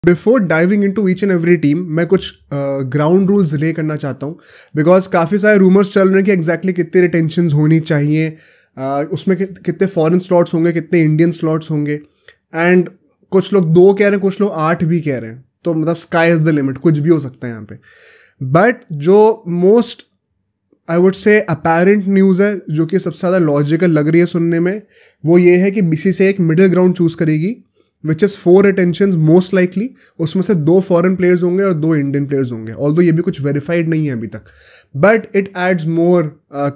Before diving into each and every team मैं कुछ ground rules relay करना चाहता हूँ बिकॉज काफ़ी सारे रूमर्स चल रहे हैं कि एग्जैक्टली कितने रिटेंशंस होनी चाहिए, उसमें कितने फॉरेन स्लॉट्स होंगे, कितने इंडियन स्लॉट्स होंगे। एंड कुछ लोग 2 कह रहे हैं, कुछ लोग 8 भी कह रहे हैं, तो मतलब स्काई इज़ द लिमिट, कुछ भी हो सकता है यहाँ पे। बट जो मोस्ट आई वुड से अपैरेंट न्यूज़ है, जो कि सबसे ज़्यादा लॉजिकल लग रही है सुनने में, वो ये है कि बीसीसीआई एक मिडिल ग्राउंड चूज़ करेगी विच इज़ 4 रिटेंशंस मोस्ट लाइकली। उसमें से 2 फॉरेन प्लेयर्स होंगे और 2 इंडियन प्लेयर्स होंगे, ऑल्दो ये भी कुछ वेरीफाइड नहीं है अभी तक, but it adds more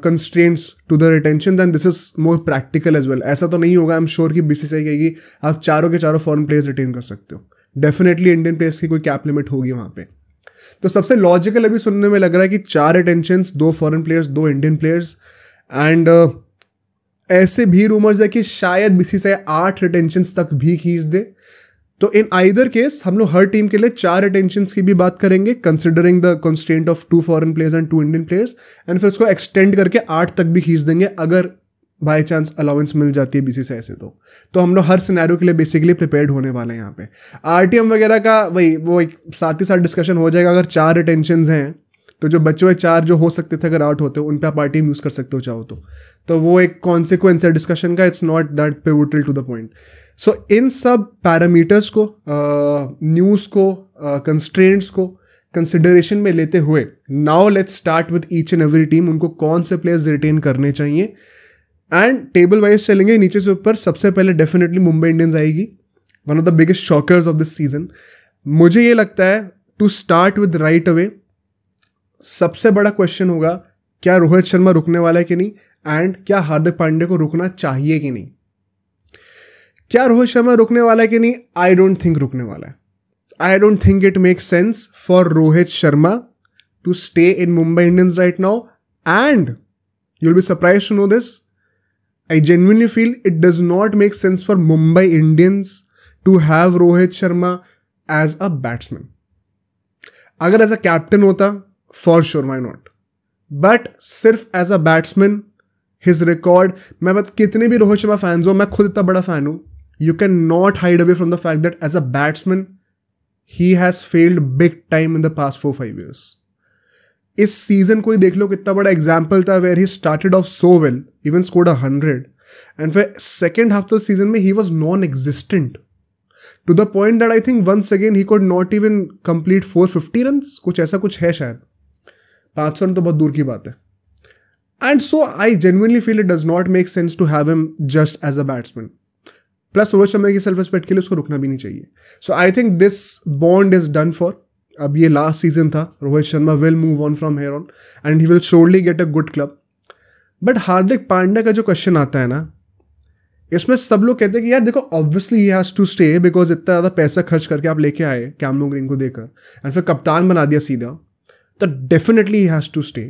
constraints to the retention and this is more practical as well. ऐसा तो नहीं होगा, आई एम श्योर कि बीसीसीआई कहेगी आप चारों के चारों फॉरेन प्लेयर्स रिटेन कर सकते हो। डेफिनेटली इंडियन प्लेयर्स की कोई कैप लिमिट होगी वहाँ पे। तो सबसे लॉजिकल अभी सुनने में लग रहा है कि 4 रिटेंशंस, 2 foreign players, 2 Indian players. And ऐसे भी रूमर्स है कि शायद बीसीसीआई 8 रिटेंशंस तक भी खींच दे। तो इन आइदर केस हम लोग हर टीम के लिए 4 रिटेंशंस की भी बात करेंगे, considering the constraint of 2 foreign players and 2 Indian players, and फिर उसको एक्सटेंड करके 8 तक भी खींच देंगे अगर बाई चांस अलाउंस मिल जाती है बीसीसीआई से। तो हम लोग हर सिनेरियो के लिए बेसिकली प्रिपेयर्ड होने वाले हैं यहाँ पे। आरटीएम वगैरह का वो एक साथ ही साथ डिस्कशन हो जाएगा। अगर 4 रिटेंशंस हैं तो जो बचे हुए 4 जो हो सकते थे अगर 8 होते उन पे आप आरटीएम यूज़ कर सकते हो चाहो तो वो एक कॉन्सिक्वेंस है डिस्कशन का, it's not that pivotal to the point. So इन सब पैरामीटर्स को, न्यूज़ को, कंस्ट्रेंट्स को कंसिडरेशन में लेते हुए now let's start with each and every team, उनको कौन से प्लेयर्स रिटेन करने चाहिए। एंड टेबल वाइज चलेंगे नीचे से ऊपर। सबसे पहले डेफिनेटली मुंबई इंडियंस आएगी, one of the biggest shockers of this season. मुझे ये लगता है to start with right away सबसे बड़ा क्वेश्चन होगा क्या रोहित शर्मा रुकने वाला है कि नहीं, एंड क्या हार्दिक पांड्या को रुकना चाहिए कि नहीं। क्या रोहित शर्मा रुकने वाला है कि नहीं? आई डोंट थिंक रुकने वाला है। I don't think it makes sense for Rohit Sharma to stay in Mumbai Indians right now, and you will be surprised to know this, I genuinely feel it does not make sense for Mumbai Indians to have Rohit Sharma as a batsman. अगर as a captain होता for sure, why not? But सिर्फ as a batsman his record, मैं कितने भी Rohit Sharma fans हो, मैं खुद इतना बड़ा फैन हूँ, you can not hide away from the fact that as a batsman he has failed big time in the past 4-5 years. इस सीजन को ही देख लो, कितना बड़ा एग्जाम्पल था where he started off so well, even scored 100, and फिर second half of season में he was non existent to the point that I think once again he could not even complete 450 runs, कुछ ऐसा कुछ है शायद। 500 run तो बहुत दूर की बात है। And so I genuinely feel it does not make sense to have him just as a batsman. Plus Rohit Sharma की सेल्फ रिस्पेक्ट के लिए उसको रुकना भी नहीं चाहिए। So I think this bond is done for. अब ये लास्ट सीजन था, Rohit Sharma will move on from here on and he will surely get a good club. But Hardik Pandya का जो क्वेश्चन आता है ना, इसमें सब लोग कहते हैं कि यार देखो obviously he has to stay because इतना ज़्यादा पैसा खर्च करके आप लेके आए कैमरन ग्रीन को देकर एंड फिर कप्तान बना दिया सीधा, तो definitely he has to stay.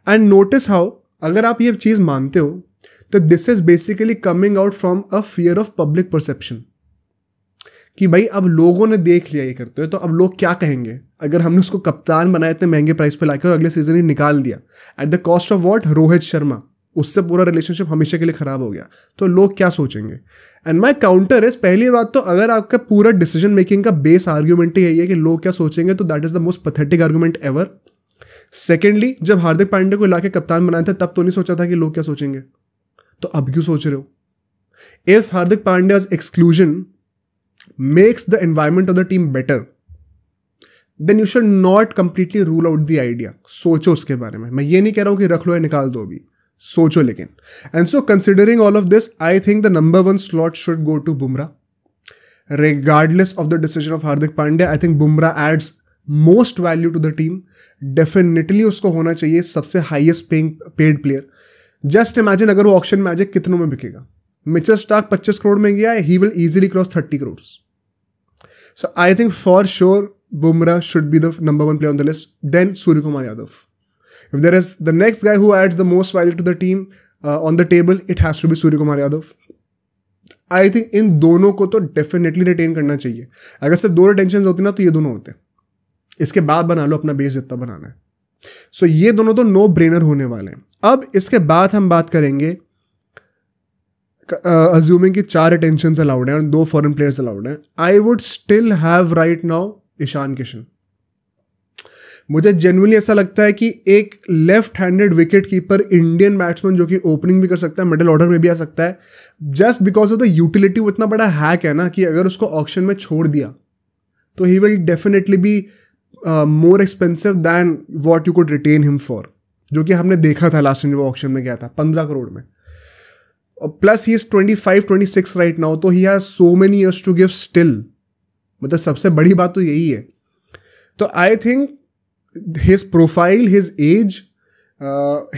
And notice how, अगर आप ये चीज़ मानते हो तो this is basically coming out from a fear of public perception कि भाई अब लोगों ने देख लिया ये करते हुए, तो अब लोग क्या कहेंगे अगर हमने उसको कप्तान बनाया इतने महंगे प्राइस पे लाके और अगले सीजन ही निकाल दिया at the cost of what, Rohit Sharma. उससे पूरा रिलेशनशिप हमेशा के लिए खराब हो गया, तो लोग क्या सोचेंगे। एंड माई काउंटर इज, पहली बात तो अगर आपका पूरा डिसीजन मेकिंग का बेस आर्ग्यूमेंट ही यही है कि लोग क्या सोचेंगे, तो that is the most pathetic argument ever. Secondly, जब हार्दिक पांड्या को लाके कप्तान बनाया था तब तो नहीं सोचा था कि लोग क्या सोचेंगे, तो अब क्यों सोच रहे हो? If Hardik Pandya's exclusion makes the environment of the team better, then you should not completely rule out the idea. सोचो उसके बारे में। मैं ये नहीं कह रहा हूँ कि रख लो या निकाल दो, अभी सोचो लेकिन। And so considering all of this, I think the number 1 slot should go to Bumrah. Regardless of the decision of Hardik Pandya, I think Bumrah adds most value to the team. Definitely उसको होना चाहिए सबसे highest paid player. Just imagine अगर वो auction में आ जाए कितनों में बिकेगा। मिचेल स्टार्क 25 करोड़ में गया है, he will easily cross 30 crores. So I think for sure Bumrah should be the number 1 player on the list, then Suryakumar Yadav. If there is the next guy who adds the most value to the team on the table, it has to be Suryakumar Yadav. I think इन दोनों को तो definitely retain करना चाहिए। अगर सिर्फ 2 retention होती ना तो ये दोनों होते, इसके बाद बना लो अपना बेस जितना बनाना है। सो ये दोनों तो नो ब्रेनर होने वाले हैं। अब इसके बाद हम बात करेंगे अज्यूमिंग कि 4 रिटेंशन अलाउड हैं और 2 फॉरेन प्लेयर्स अलाउड हैं, I would still have right now Ishan Kishan. मुझे जेन्युइनली ऐसा लगता है कि एक left handed wicket keeper Indian batsman जो कि ओपनिंग भी कर सकता है, मिडिल ऑर्डर में भी आ सकता है, just because of the utility. वो इतना बड़ा हैक है ना कि अगर उसको ऑक्शन में छोड़ दिया तो he will definitely be more expensive than what you could retain him for, जो कि हमने देखा था लास्ट टाइम जब वो ऑक्शन में गया था 15 करोड़ में. Plus he is 25-26 right now, तो he has so many years to give still. मतलब सबसे बड़ी बात तो यही है. तो I think his profile, his age,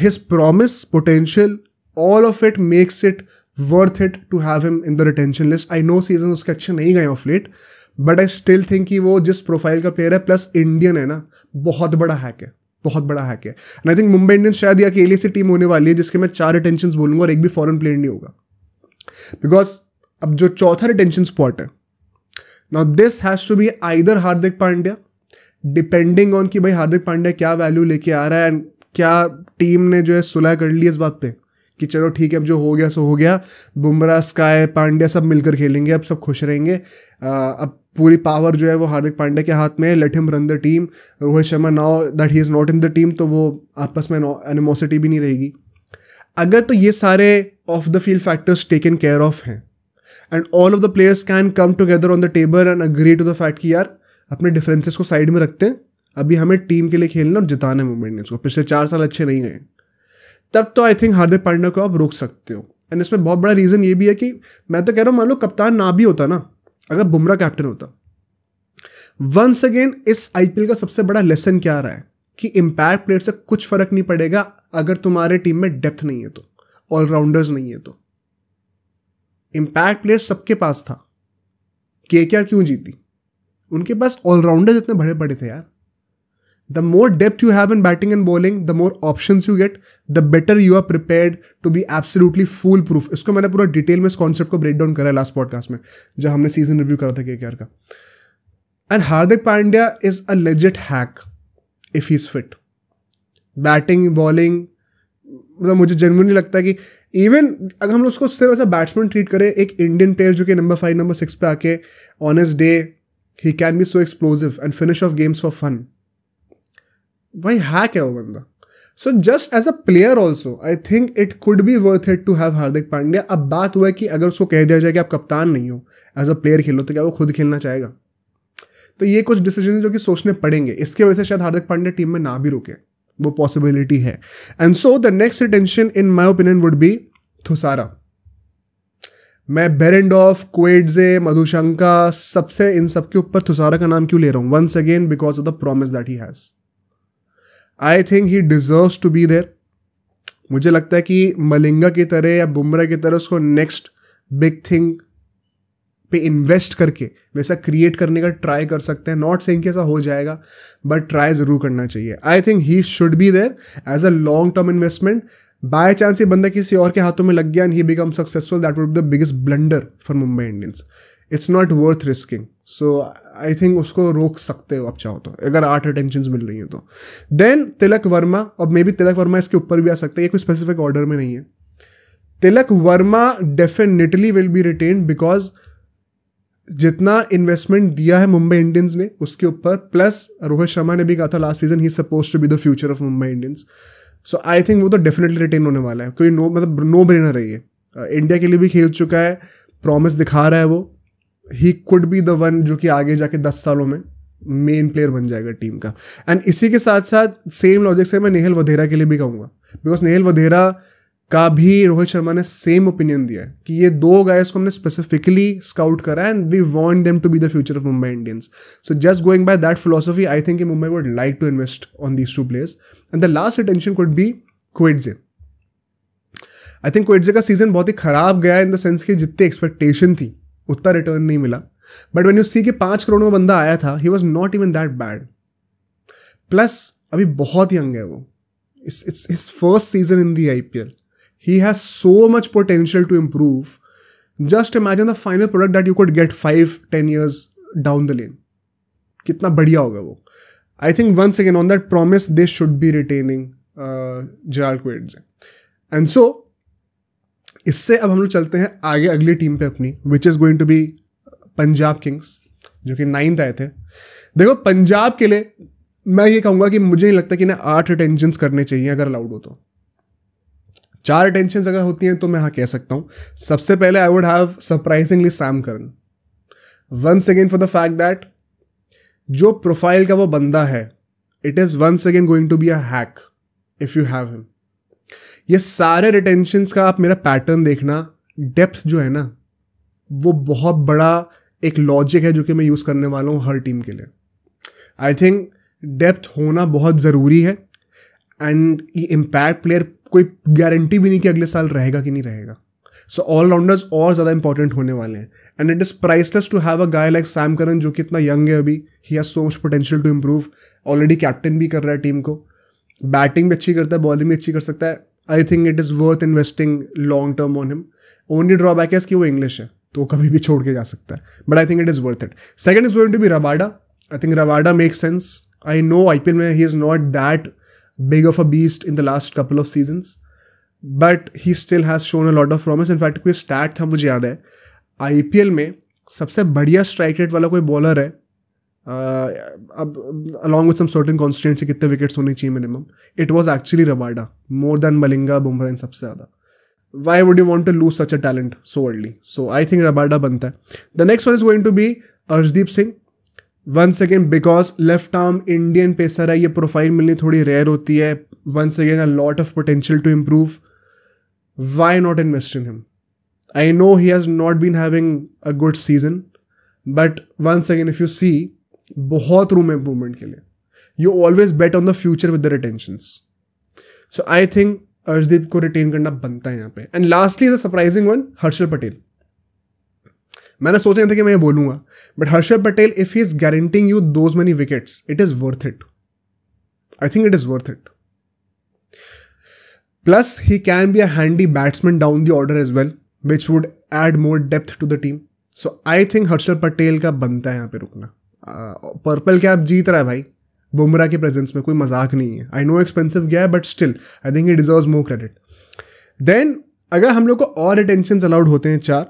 his promise, potential, all of it makes it worth it to have him in the retention list. I know season उसके अच्छे नहीं गए of late, but I still think कि वो जिस profile का player है plus Indian है ना, बहुत बड़ा हैक है, बहुत बड़ा हैक है. And I think Mumbai Indians शायद ये अकेली सी टीम होने वाली है जिसके मैं 4 रिटेंशन बोलूंगा और एक भी फॉरेन प्लेयर नहीं होगा. बिकॉज अब जो चौथा रिटेंशन स्पॉट है, now this has to be either Hardik Pandya, depending on कि भाई हार्दिक पांड्या क्या वैल्यू लेके आ रहा है एंड क्या टीम ने जो है सुलह कर ली इस बात पे कि चलो ठीक है अब जो हो गया सो हो गया, बुमराह, स्काई, पांड्या सब मिलकर खेलेंगे, अब सब खुश रहेंगे, अब पूरी पावर जो है वो हार्दिक पांड्या के हाथ में है, let him run the team. Rohit Sharma now that he is not in the team, तो वो आपस में एनिमोसिटी भी नहीं रहेगी. अगर तो ये सारे off the field factors taken care of हैं and all of the players can come together on the table and agree to the fact कि यार अपने डिफरेंसेस को साइड में रखते हैं, अभी हमें टीम के लिए खेलना और जिताना है मुंबई इंडियंस को, पिछले 4 साल अच्छे नहीं गए, तब तो आई थिंक हार्दिक पांड्या को आप रोक सकते हो. एंड इसमें बहुत बड़ा रीज़न ये भी है कि मैं तो कह रहा हूँ मान लो कप्तान ना भी होता ना, अगर बुमराह कैप्टन होता, वंस अगेन इस आईपीएल का सबसे बड़ा लेसन क्या रहा है कि इम्पैक्ट प्लेयर से कुछ फर्क नहीं पड़ेगा अगर तुम्हारे टीम में डेप्थ नहीं है तो, ऑलराउंडर्स नहीं है तो. इम्पैक्ट प्लेयर सबके पास था, केकेआर क्यों जीती? उनके पास ऑलराउंडर्स इतने बड़े बड़े थे यार. The more depth you have in batting and bowling, the more options you get, the better you are prepared to be absolutely foolproof. इसको मैंने पूरा डिटेल में इस कॉन्सेप्ट को ब्रेक डाउन करा है लास्ट पॉडकास्ट में जब हमने सीजन रिव्यू करा था केकेआर का. And Hardik Pandya is a legit hack if he is fit. Batting bowling, मतलब मुझे जेन्युइनली लगता है कि इवन अगर हम लोग उसको उससे वैसा बैट्समैन ट्रीट करें, एक इंडियन प्लेयर जो कि नंबर 5 नंबर 6 पे आके on his day he can be so explosive and finish off games for fun. भाई हैक है वो बंदा. So just as a player also, I think it could be worth it to have Hardik Pandya. अब बात हुआ है कि अगर उसको कह दिया जाए कि आप कप्तान नहीं हो, एज अ प्लेयर खेलो, तो क्या वो खुद खेलना चाहेगा? तो ये कुछ डिसीजन जो कि सोचने पड़ेंगे. इसके वजह से शायद हार्दिक पांड्या टीम में ना भी रुके, वो पॉसिबिलिटी है. And so the next retention in my opinion would be Thushara. मैं बेरेंडॉफ, क्वेडजे, मधुशंका, सबसे इन सब के ऊपर थुसारा का नाम क्यों ले रहा हूँ? Once again because of the promise that he has. I think he deserves to be there. मुझे लगता है कि मलिंगा की तरह या बुमराह की तरह उसको नेक्स्ट बिग थिंग पे इन्वेस्ट करके वैसा क्रिएट करने का ट्राई कर सकते हैं. नॉट सेइंग कि ऐसा हो जाएगा, बट ट्राई ज़रूर करना चाहिए. I think he should be there as a long term investment. By chance ये बंदा किसी और के हाथों में लग गया and he become successful, that would be the biggest blunder for Mumbai Indians. It's not worth risking. So I think उसको रोक सकते हो आप चाहो तो, अगर 8 रिटेंशन मिल रही हैं तो. देन तिलक वर्मा, और मे बी तिलक वर्मा इसके ऊपर भी आ सकता है, ये कोई स्पेसिफिक ऑर्डर में नहीं है. Tilak Varma definitely will be retained because जितना इन्वेस्टमेंट दिया है मुंबई इंडियंस ने उसके ऊपर, प्लस रोहित शर्मा ने भी कहा था last season he is suppose to be the future of Mumbai Indians. So I think वो तो डेफिनेटली रिटेन होने वाला है. कोई नो ब्रेनर है ये. इंडिया के लिए भी खेल चुका है, प्रॉमिस दिखा रहा है वो. ही कुड बी द वन जो कि आगे जाके 10 सालों में मेन प्लेयर बन जाएगा टीम का. एंड इसी के साथ साथ सेम लॉजिक से मैं नेहल वधेरा के लिए भी कहूँगा, बिकॉज नेहल वधेरा का भी रोहित शर्मा ने सेम ओपिनियन दिया है कि ये 2 गाइस को हमने स्पेसिफिकली स्काउट करा and we want them to be the future of Mumbai Indians. So just going by that philosophy, I think Mumbai would like to invest on these 2 players. And the last retention could be Coetzee. I think Coetzee का season बहुत ही खराब गया in the sense कि जितनी expectation थी उतना return नहीं मिला. बट व्हेन यू सी कि 5 करोड़ में बंदा आया था, he was not even that bad. Plus अभी बहुत यंग है वो. It's his first season in the IPL. He has so much potential to improve. Just imagine the final product that you could get 5-10 years down the lane. कितना बढ़िया होगा वो. I think once again on that promise they should be retaining Gerald Quaidze. And so इससे अब हम लोग चलते हैं आगे अगली टीम पे अपनी, which is going to be Punjab Kings, जो कि 9th आए थे। देखो पंजाब के लिए मैं ये कहूँगा कि मुझे नहीं लगता कि ना 8 रिटेंशंस करने चाहिए अगर अलाउड हो तो। 4 रिटेंशंस अगर होती हैं तो मैं हाँ कह सकता हूँ। सबसे पहले I would have surprisingly Sam Curran, once again for the fact that जो प्रोफाइल का वो बंदा है, it is once again going to be a hack if you have him. ये सारे रिटेंशंस का आप मेरा पैटर्न देखना, डेप्थ जो है ना वो बहुत बड़ा एक लॉजिक है जो कि मैं यूज़ करने वाला हूँ हर टीम के लिए। आई थिंक डेप्थ होना बहुत ज़रूरी है, एंड ये इम्पैक्ट प्लेयर कोई गारंटी भी नहीं कि अगले साल रहेगा कि नहीं रहेगा। सो ऑलराउंडर्स और ज़्यादा इंपॉर्टेंट होने वाले हैं, and it is priceless to have a guy like Sam Curran जो कि इतना यंग है अभी। He has so much potential to improve, already captain भी कर रहा है टीम को, बैटिंग भी अच्छी करता है, बॉलिंग भी अच्छी कर सकता है। I think it is worth investing long term on him. Only drawback है कि वो इंग्लिश है तो कभी भी छोड़ के जा सकता है, but I think it is worth it. Second is going to be Rabada. I think Rabada make sense. I know IPL में he is not that big of a beast in the last couple of seasons, but he still has shown a lot of promise. In fact कोई stat था मुझे याद है, IPL में सबसे बढ़िया strike rate वाला कोई बॉलर है, अब along with some certain constant से कितने विकेट्स होने चाहिए minimum, it was actually Rabada, more than Malinga, Bumrah, इन सबसे ज़्यादा। Why would you want to lose such a talent so early? So I think Rabada बनता है. The next one is going to be Arshdeep Singh. Once again because left arm Indian pacer है, ये profile मिलनी थोड़ी rare होती है. Once again a lot of potential to improve. Why not invest in him? I know he has not been having a good season, but once again if you see बहुत room है improvement के लिए. You always bet on the future with the retentions. So I think Arshdeep को retain करना बनता है यहाँ पे. And lastly the surprising one, Harshal Patel. मैंने सोचा नहीं था कि मैं ये बोलूंगा, but Harshal Patel if he is guaranteeing you those many wickets, it is worth it. I think it is worth it. Plus he can be a handy batsman down the order as well, which would add more depth to the team. So I think Harshal Patel का बनता है यहाँ पे रुकना. Purple cap जीत रहा है भाई बुमराह के प्रेजेंस में, कोई मजाक नहीं है. आई नो एक्सपेंसिव गया है, but still I think he deserves more credit. Then अगर हम लोग को और रिटेंशंस अलाउड होते हैं 4,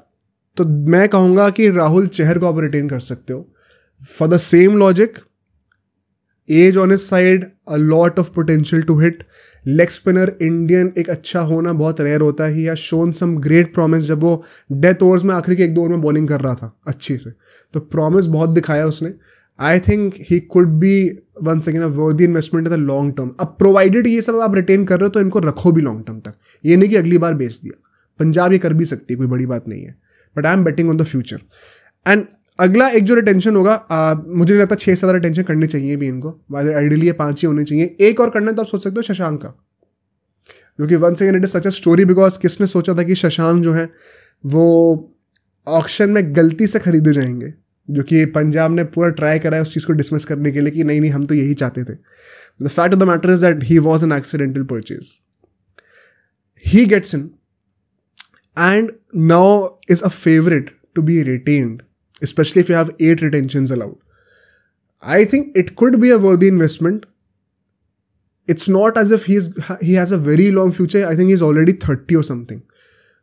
तो मैं कहूँगा कि राहुल चहर को आप रिटेन कर सकते हो for the same logic. As on his side, a lot of potential to hit. Leg spinner Indian एक अच्छा होना बहुत रेयर होता है. He has shown some great promise. जब वो डेथ ओवर्स में आखिरी के 1-2 ओवर में बॉलिंग कर रहा था अच्छी से, तो प्रॉमिस बहुत दिखाया उसने. I think he could be once again a worthy investment in the long term. अब प्रोवाइडेड ये सब आप रिटेन कर रहे हो तो इनको रखो भी लॉन्ग टर्म तक. ये नहीं कि अगली बार बेच दिया. पंजाब ये कर भी सकती है, कोई बड़ी बात नहीं है, but I am betting on the future. And अगला एक जो रिटेंशन होगा, मुझे नहीं लगता 6 से ज़्यादा रिटेंशन करनी चाहिए भी इनको. आइडियली ये 5 ही होनी चाहिए. एक और करना है तो आप सोच सकते हो शशांक का, क्योंकि once again it is such a story. Because किसने सोचा था कि शशांक जो है वो ऑक्शन में गलती से खरीदे जाएंगे, जो कि पंजाब ने पूरा ट्राई करा है उस चीज़ को डिसमिस करने के लिए कि नहीं हम तो यही चाहते थे. The fact of the matter is that he was an accidental purchase. He gets in and now is a favourite to be retained, especially if you have 8 retentions allowed. I think it could be a worthy investment. It's not as if he has a very long future. I think he's already 30 or something.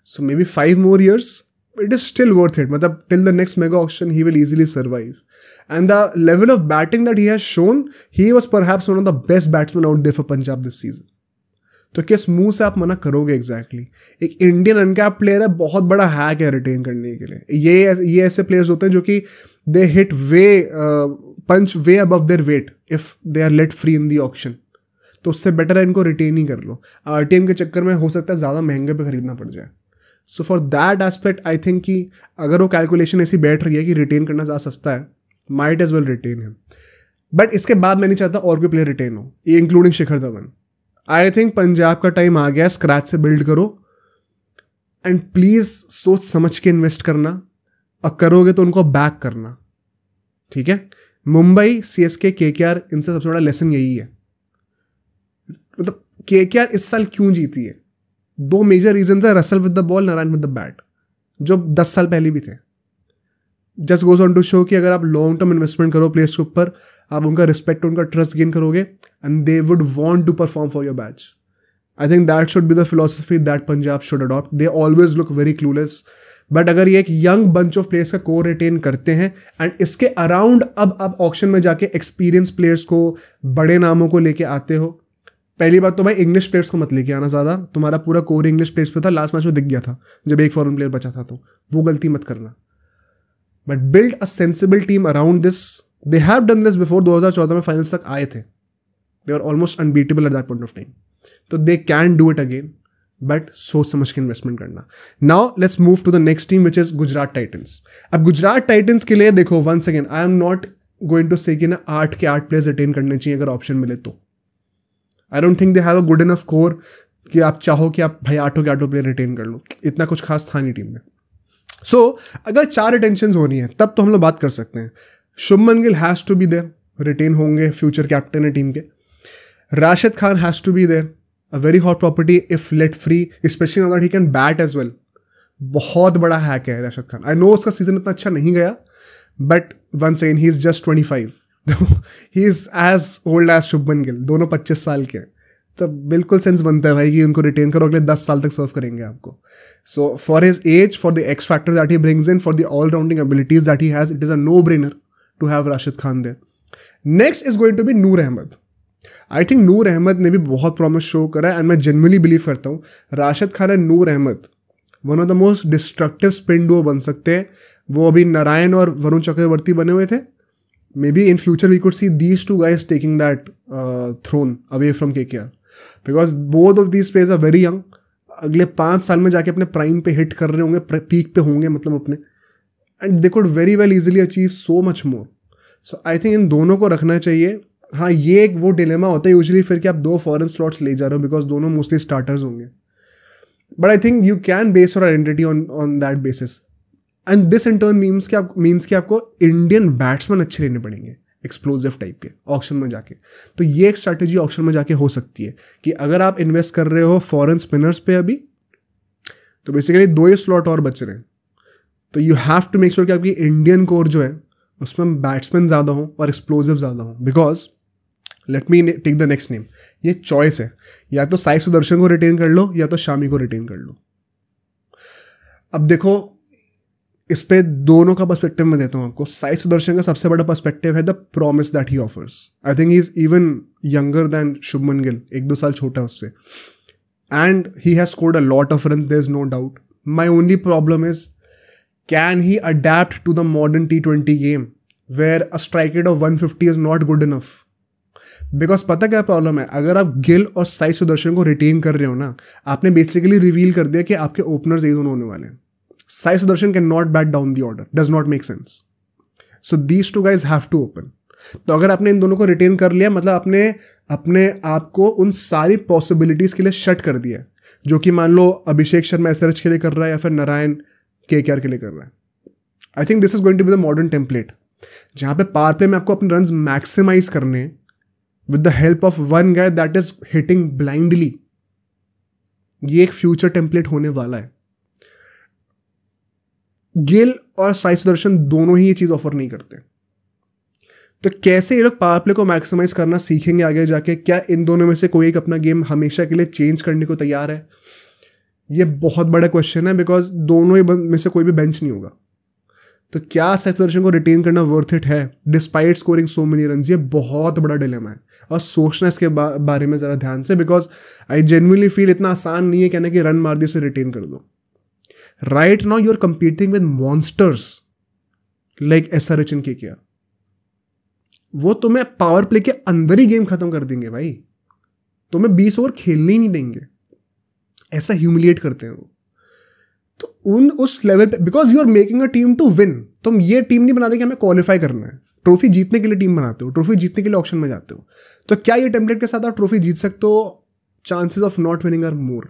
So maybe 5 more years. It is still worth it. Matlab, till the next mega auction, he will easily survive. And the level of batting that he has shown, he was perhaps one of the best batsmen out there for Punjab this season. तो किस मुंह से आप मना करोगे exactly? एक Indian uncapped player है, बहुत बड़ा हैक है रिटेन करने के लिए. ये ऐसे प्लेयर्स होते हैं जो कि they hit punch way above their weight if they are let free in the auction. तो उससे बेटर है इनको रिटेन ही कर लो. RTM के चक्कर में हो सकता है ज़्यादा महंगे पे खरीदना पड़ जाए. सो for that aspect I think कि अगर वो कैलकुलेशन ऐसी बैठ रही है कि रिटेन करना ज़्यादा सस्ता है, might as well retain him. But इसके बाद मैं नहीं चाहता और कोई प्लेयर रिटेन हो, including Shikhar Dhawan. I think Punjab का टाइम आ गया, स्क्रैच से बिल्ड करो एंड प्लीज़ सोच समझ के इन्वेस्ट करना, और करोगे तो उनको बैक करना. ठीक है? मुंबई, CSK, KKR, इनसे सबसे बड़ा लेसन यही है. मतलब KKR इस साल क्यों जीती है? 2 मेजर रीजंस है, Russell with the ball, Narine with the bat, जो 10 साल पहले भी थे. Just goes on to show कि अगर आप लॉन्ग टर्म इन्वेस्टमेंट करो प्लेयर्स के ऊपर, आप उनका रिस्पेक्ट, उनका ट्रस्ट गेन करोगे, and they would want to perform for your badge. I think that should be the philosophy that Punjab should adopt. They always look very clueless, but अगर ये एक यंग बंच ऑफ प्लेयर्स का core retain करते हैं and इसके around अब आप auction में जाके एक्सपीरियंस प्लेयर्स को, बड़े नामों को लेके आते हो. पहली बात तो भाई इंग्लिश प्लेयर्स को मत लेके आना ज़्यादा. तुम्हारा पूरा कोर इंग्लिश प्लेयर्स पे था, लास्ट मैच में दिख गया था जब एक फॉरेन प्लेयर बचा था, तो वो गलती मत करना. But build a sensible team around this. They have done this before. 2014 में फाइनल्स तक आए थे. They are almost unbeatable at that point of time. तो they can do it again, but सोच समझ के इन्वेस्टमेंट करना. Now let's move to the next team which is Gujarat Titans. अब गुजरात टाइटंस के लिए देखो, once again I am not going to say कि ना 8 के 8 प्लेयर्स रिटेन करने चाहिए अगर ऑप्शन मिले तो. I don't think they have a good enough core कि आप चाहो कि आप भाई 8 के 8 प्लेयर रिटेन कर लो. इतना कुछ खास था नहीं टीम में. सो अगर 4 रिटेंशन हो रही हैं तब तो हम लोग बात कर सकते हैं. Shubman Gill has to be there, retain होंगे, फ्यूचर कैप्टन है टीम के. Rashid Khan has to be there, a very hot property if let free, especially now that he can bat as well. बहुत बड़ा हैक है राशिद खान. आई नो उसका सीजन इतना अच्छा नहीं गया, but once again he is just 25. he is as old as Shubman Gill. दोनों 25 साल के हैं. तो बिल्कुल सेंस बनता है भाई कि उनको रिटेन करो, अगले 10 साल तक सर्व करेंगे आपको. So for his age, for the X factor that he brings in, for the all rounding abilities that he has, it is a no brainer to have Rashid Khan there. Next is going to be Noor Ahmad. I think Noor Ahmad ने भी बहुत promise show करा है and मैं genuinely believe करता हूँ Rashid Khan and Noor Ahmad one of the most destructive spin duo बन सकते हैं. वो अभी नारायण और वरुण चक्रवर्ती बने हुए थे. Maybe in future we could see these 2 guys taking that throne away from KKR, because both of these players are very young. अगले 5 साल में जाके अपने प्राइम पे हिट कर रहे होंगे, पीक पे होंगे मतलब अपने, and they could very well easily achieve so much more. So I think इन दोनों को रखना चाहिए. हाँ, ये एक वो डिलेमा होता है यूजुअली फिर कि आप 2 फॉरेन स्लॉट्स ले जा रहे हो बिकॉज दोनों मोस्टली स्टार्टर्स होंगे. But I think you can base your identity on that basis, and this in turn means कि आपको इंडियन बैट्समैन अच्छे लेने पड़ेंगे, एक्सप्लोजिव टाइप के, ऑक्शन में जाके. तो ये एक स्ट्रैटेजी ऑक्शन में जाके हो सकती है कि अगर आप इन्वेस्ट कर रहे हो फॉरेन स्पिनर्स पे अभी, तो बेसिकली 2 ही स्लॉट और बच रहे हैं. तो you have to make sure कि आपकी इंडियन कोर जो है उसमें बैट्समैन ज़्यादा हो और एक्सप्लोजिव ज़्यादा हो. Because let me take the next name. ये चॉइस है, या तो साई सुदर्शन को रिटेन कर लो या तो शामी को रिटेन कर लो. अब देखो, इस पे दोनों का पर्सपेक्टिव मैं देता हूँ आपको. साई सुदर्शन का सबसे बड़ा पर्सपेक्टिव है the promise that he offers. I think he is even younger than Shubman Gill, 1-2 साल छोटा है उससे, and he has scored a lot of runs, there is no doubt. My only problem is, can he adapt to the modern T20 game where a strike rate of 150 is not good enough? Because पता क्या problem है, अगर आप गिल और साई सुदर्शन को retain कर रहे हो ना, आपने बेसिकली रिवील कर दिया कि आपके ओपनर्स ये दोनों होने वाले हैं. Sai Sudharsan can not bat down the order, does not make sense. So these 2 guys have to open. तो अगर आपने इन दोनों को रिटेन कर लिया, मतलब आपने अपने आप को उन सारी पॉसिबिलिटीज के लिए शट कर दिया, जो कि मान लो अभिषेक शर्मा एसआरएच के लिए कर रहा है या फिर नारायण KKR के लिए कर रहा है. I think this is going to be the modern template, जहां पे पावर प्ले में आपको अपने रन्स मैक्सिमाइज करने with the help of one guy that is hitting blindly. ये एक फ्यूचर टेम्पलेट होने वाला है. गिल और साई सुदर्शन दोनों ही ये चीज ऑफर नहीं करते. तो कैसे ये लोग पावर प्ले को मैक्सिमाइज करना सीखेंगे आगे जाके? क्या इन दोनों में से कोई एक अपना गेम हमेशा के लिए चेंज करने को तैयार है? ये बहुत बड़ा क्वेश्चन है, बिकॉज दोनों ही में से कोई भी बेंच नहीं होगा. तो क्या साई सुदर्शन को रिटेन करना वर्थ इट है despite scoring so many runs? ये बहुत बड़ा डिलेमा है और सोचना इसके बारे में ज़रा ध्यान से, बिकॉज आई जेन्युइनली फील इतना आसान नहीं है कहना कि रन मार दिए उसे रिटेन कर दो. Right now you are competing with monsters like SRH and KKR. वो तुम्हें पावर प्ले के अंदर ही गेम खत्म कर देंगे भाई, तुम्हें 20 ओवर खेलने ही नहीं देंगे. ऐसा ह्यूमिलिएट करते हैं वो. तो उस लेवल पे, because you are making a team to win. तुम ये टीम नहीं बनाते कि हमें क्वालिफाई करना है. ट्रॉफी जीतने के लिए टीम बनाते हो, ट्रॉफी जीतने के लिए ऑक्शन में जाते हो. तो क्या ये टेम्पलेट के साथ आप ट्रॉफी जीत सकते हो? Chances of not winning are more.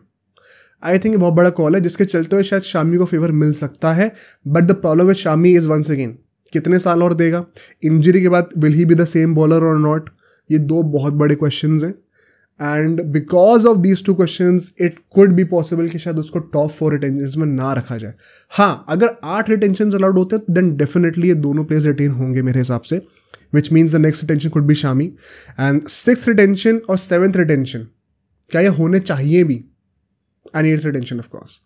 I think ये बहुत बड़ा कॉल है जिसके चलते हुए शायद शामी को फेवर मिल सकता है. But the problem with Shami is once again, कितने साल और देगा? इंजरी के बाद will he be the same bowler और नॉट? ये 2 बहुत बड़े क्वेश्चंस हैं. And because of these 2 questions it could be possible कि शायद उसको टॉप 4 रिटेंशन में ना रखा जाए. हाँ, अगर 8 रिटेंशन अलाउड होते हैं देन डेफिनेटली ये दोनों प्लेयर्स रिटेन होंगे मेरे हिसाब से, which means the next retention could B Shami. And 6th retention और 7th रिटेंशन क्या ये होने चाहिए भी? I need retention of course.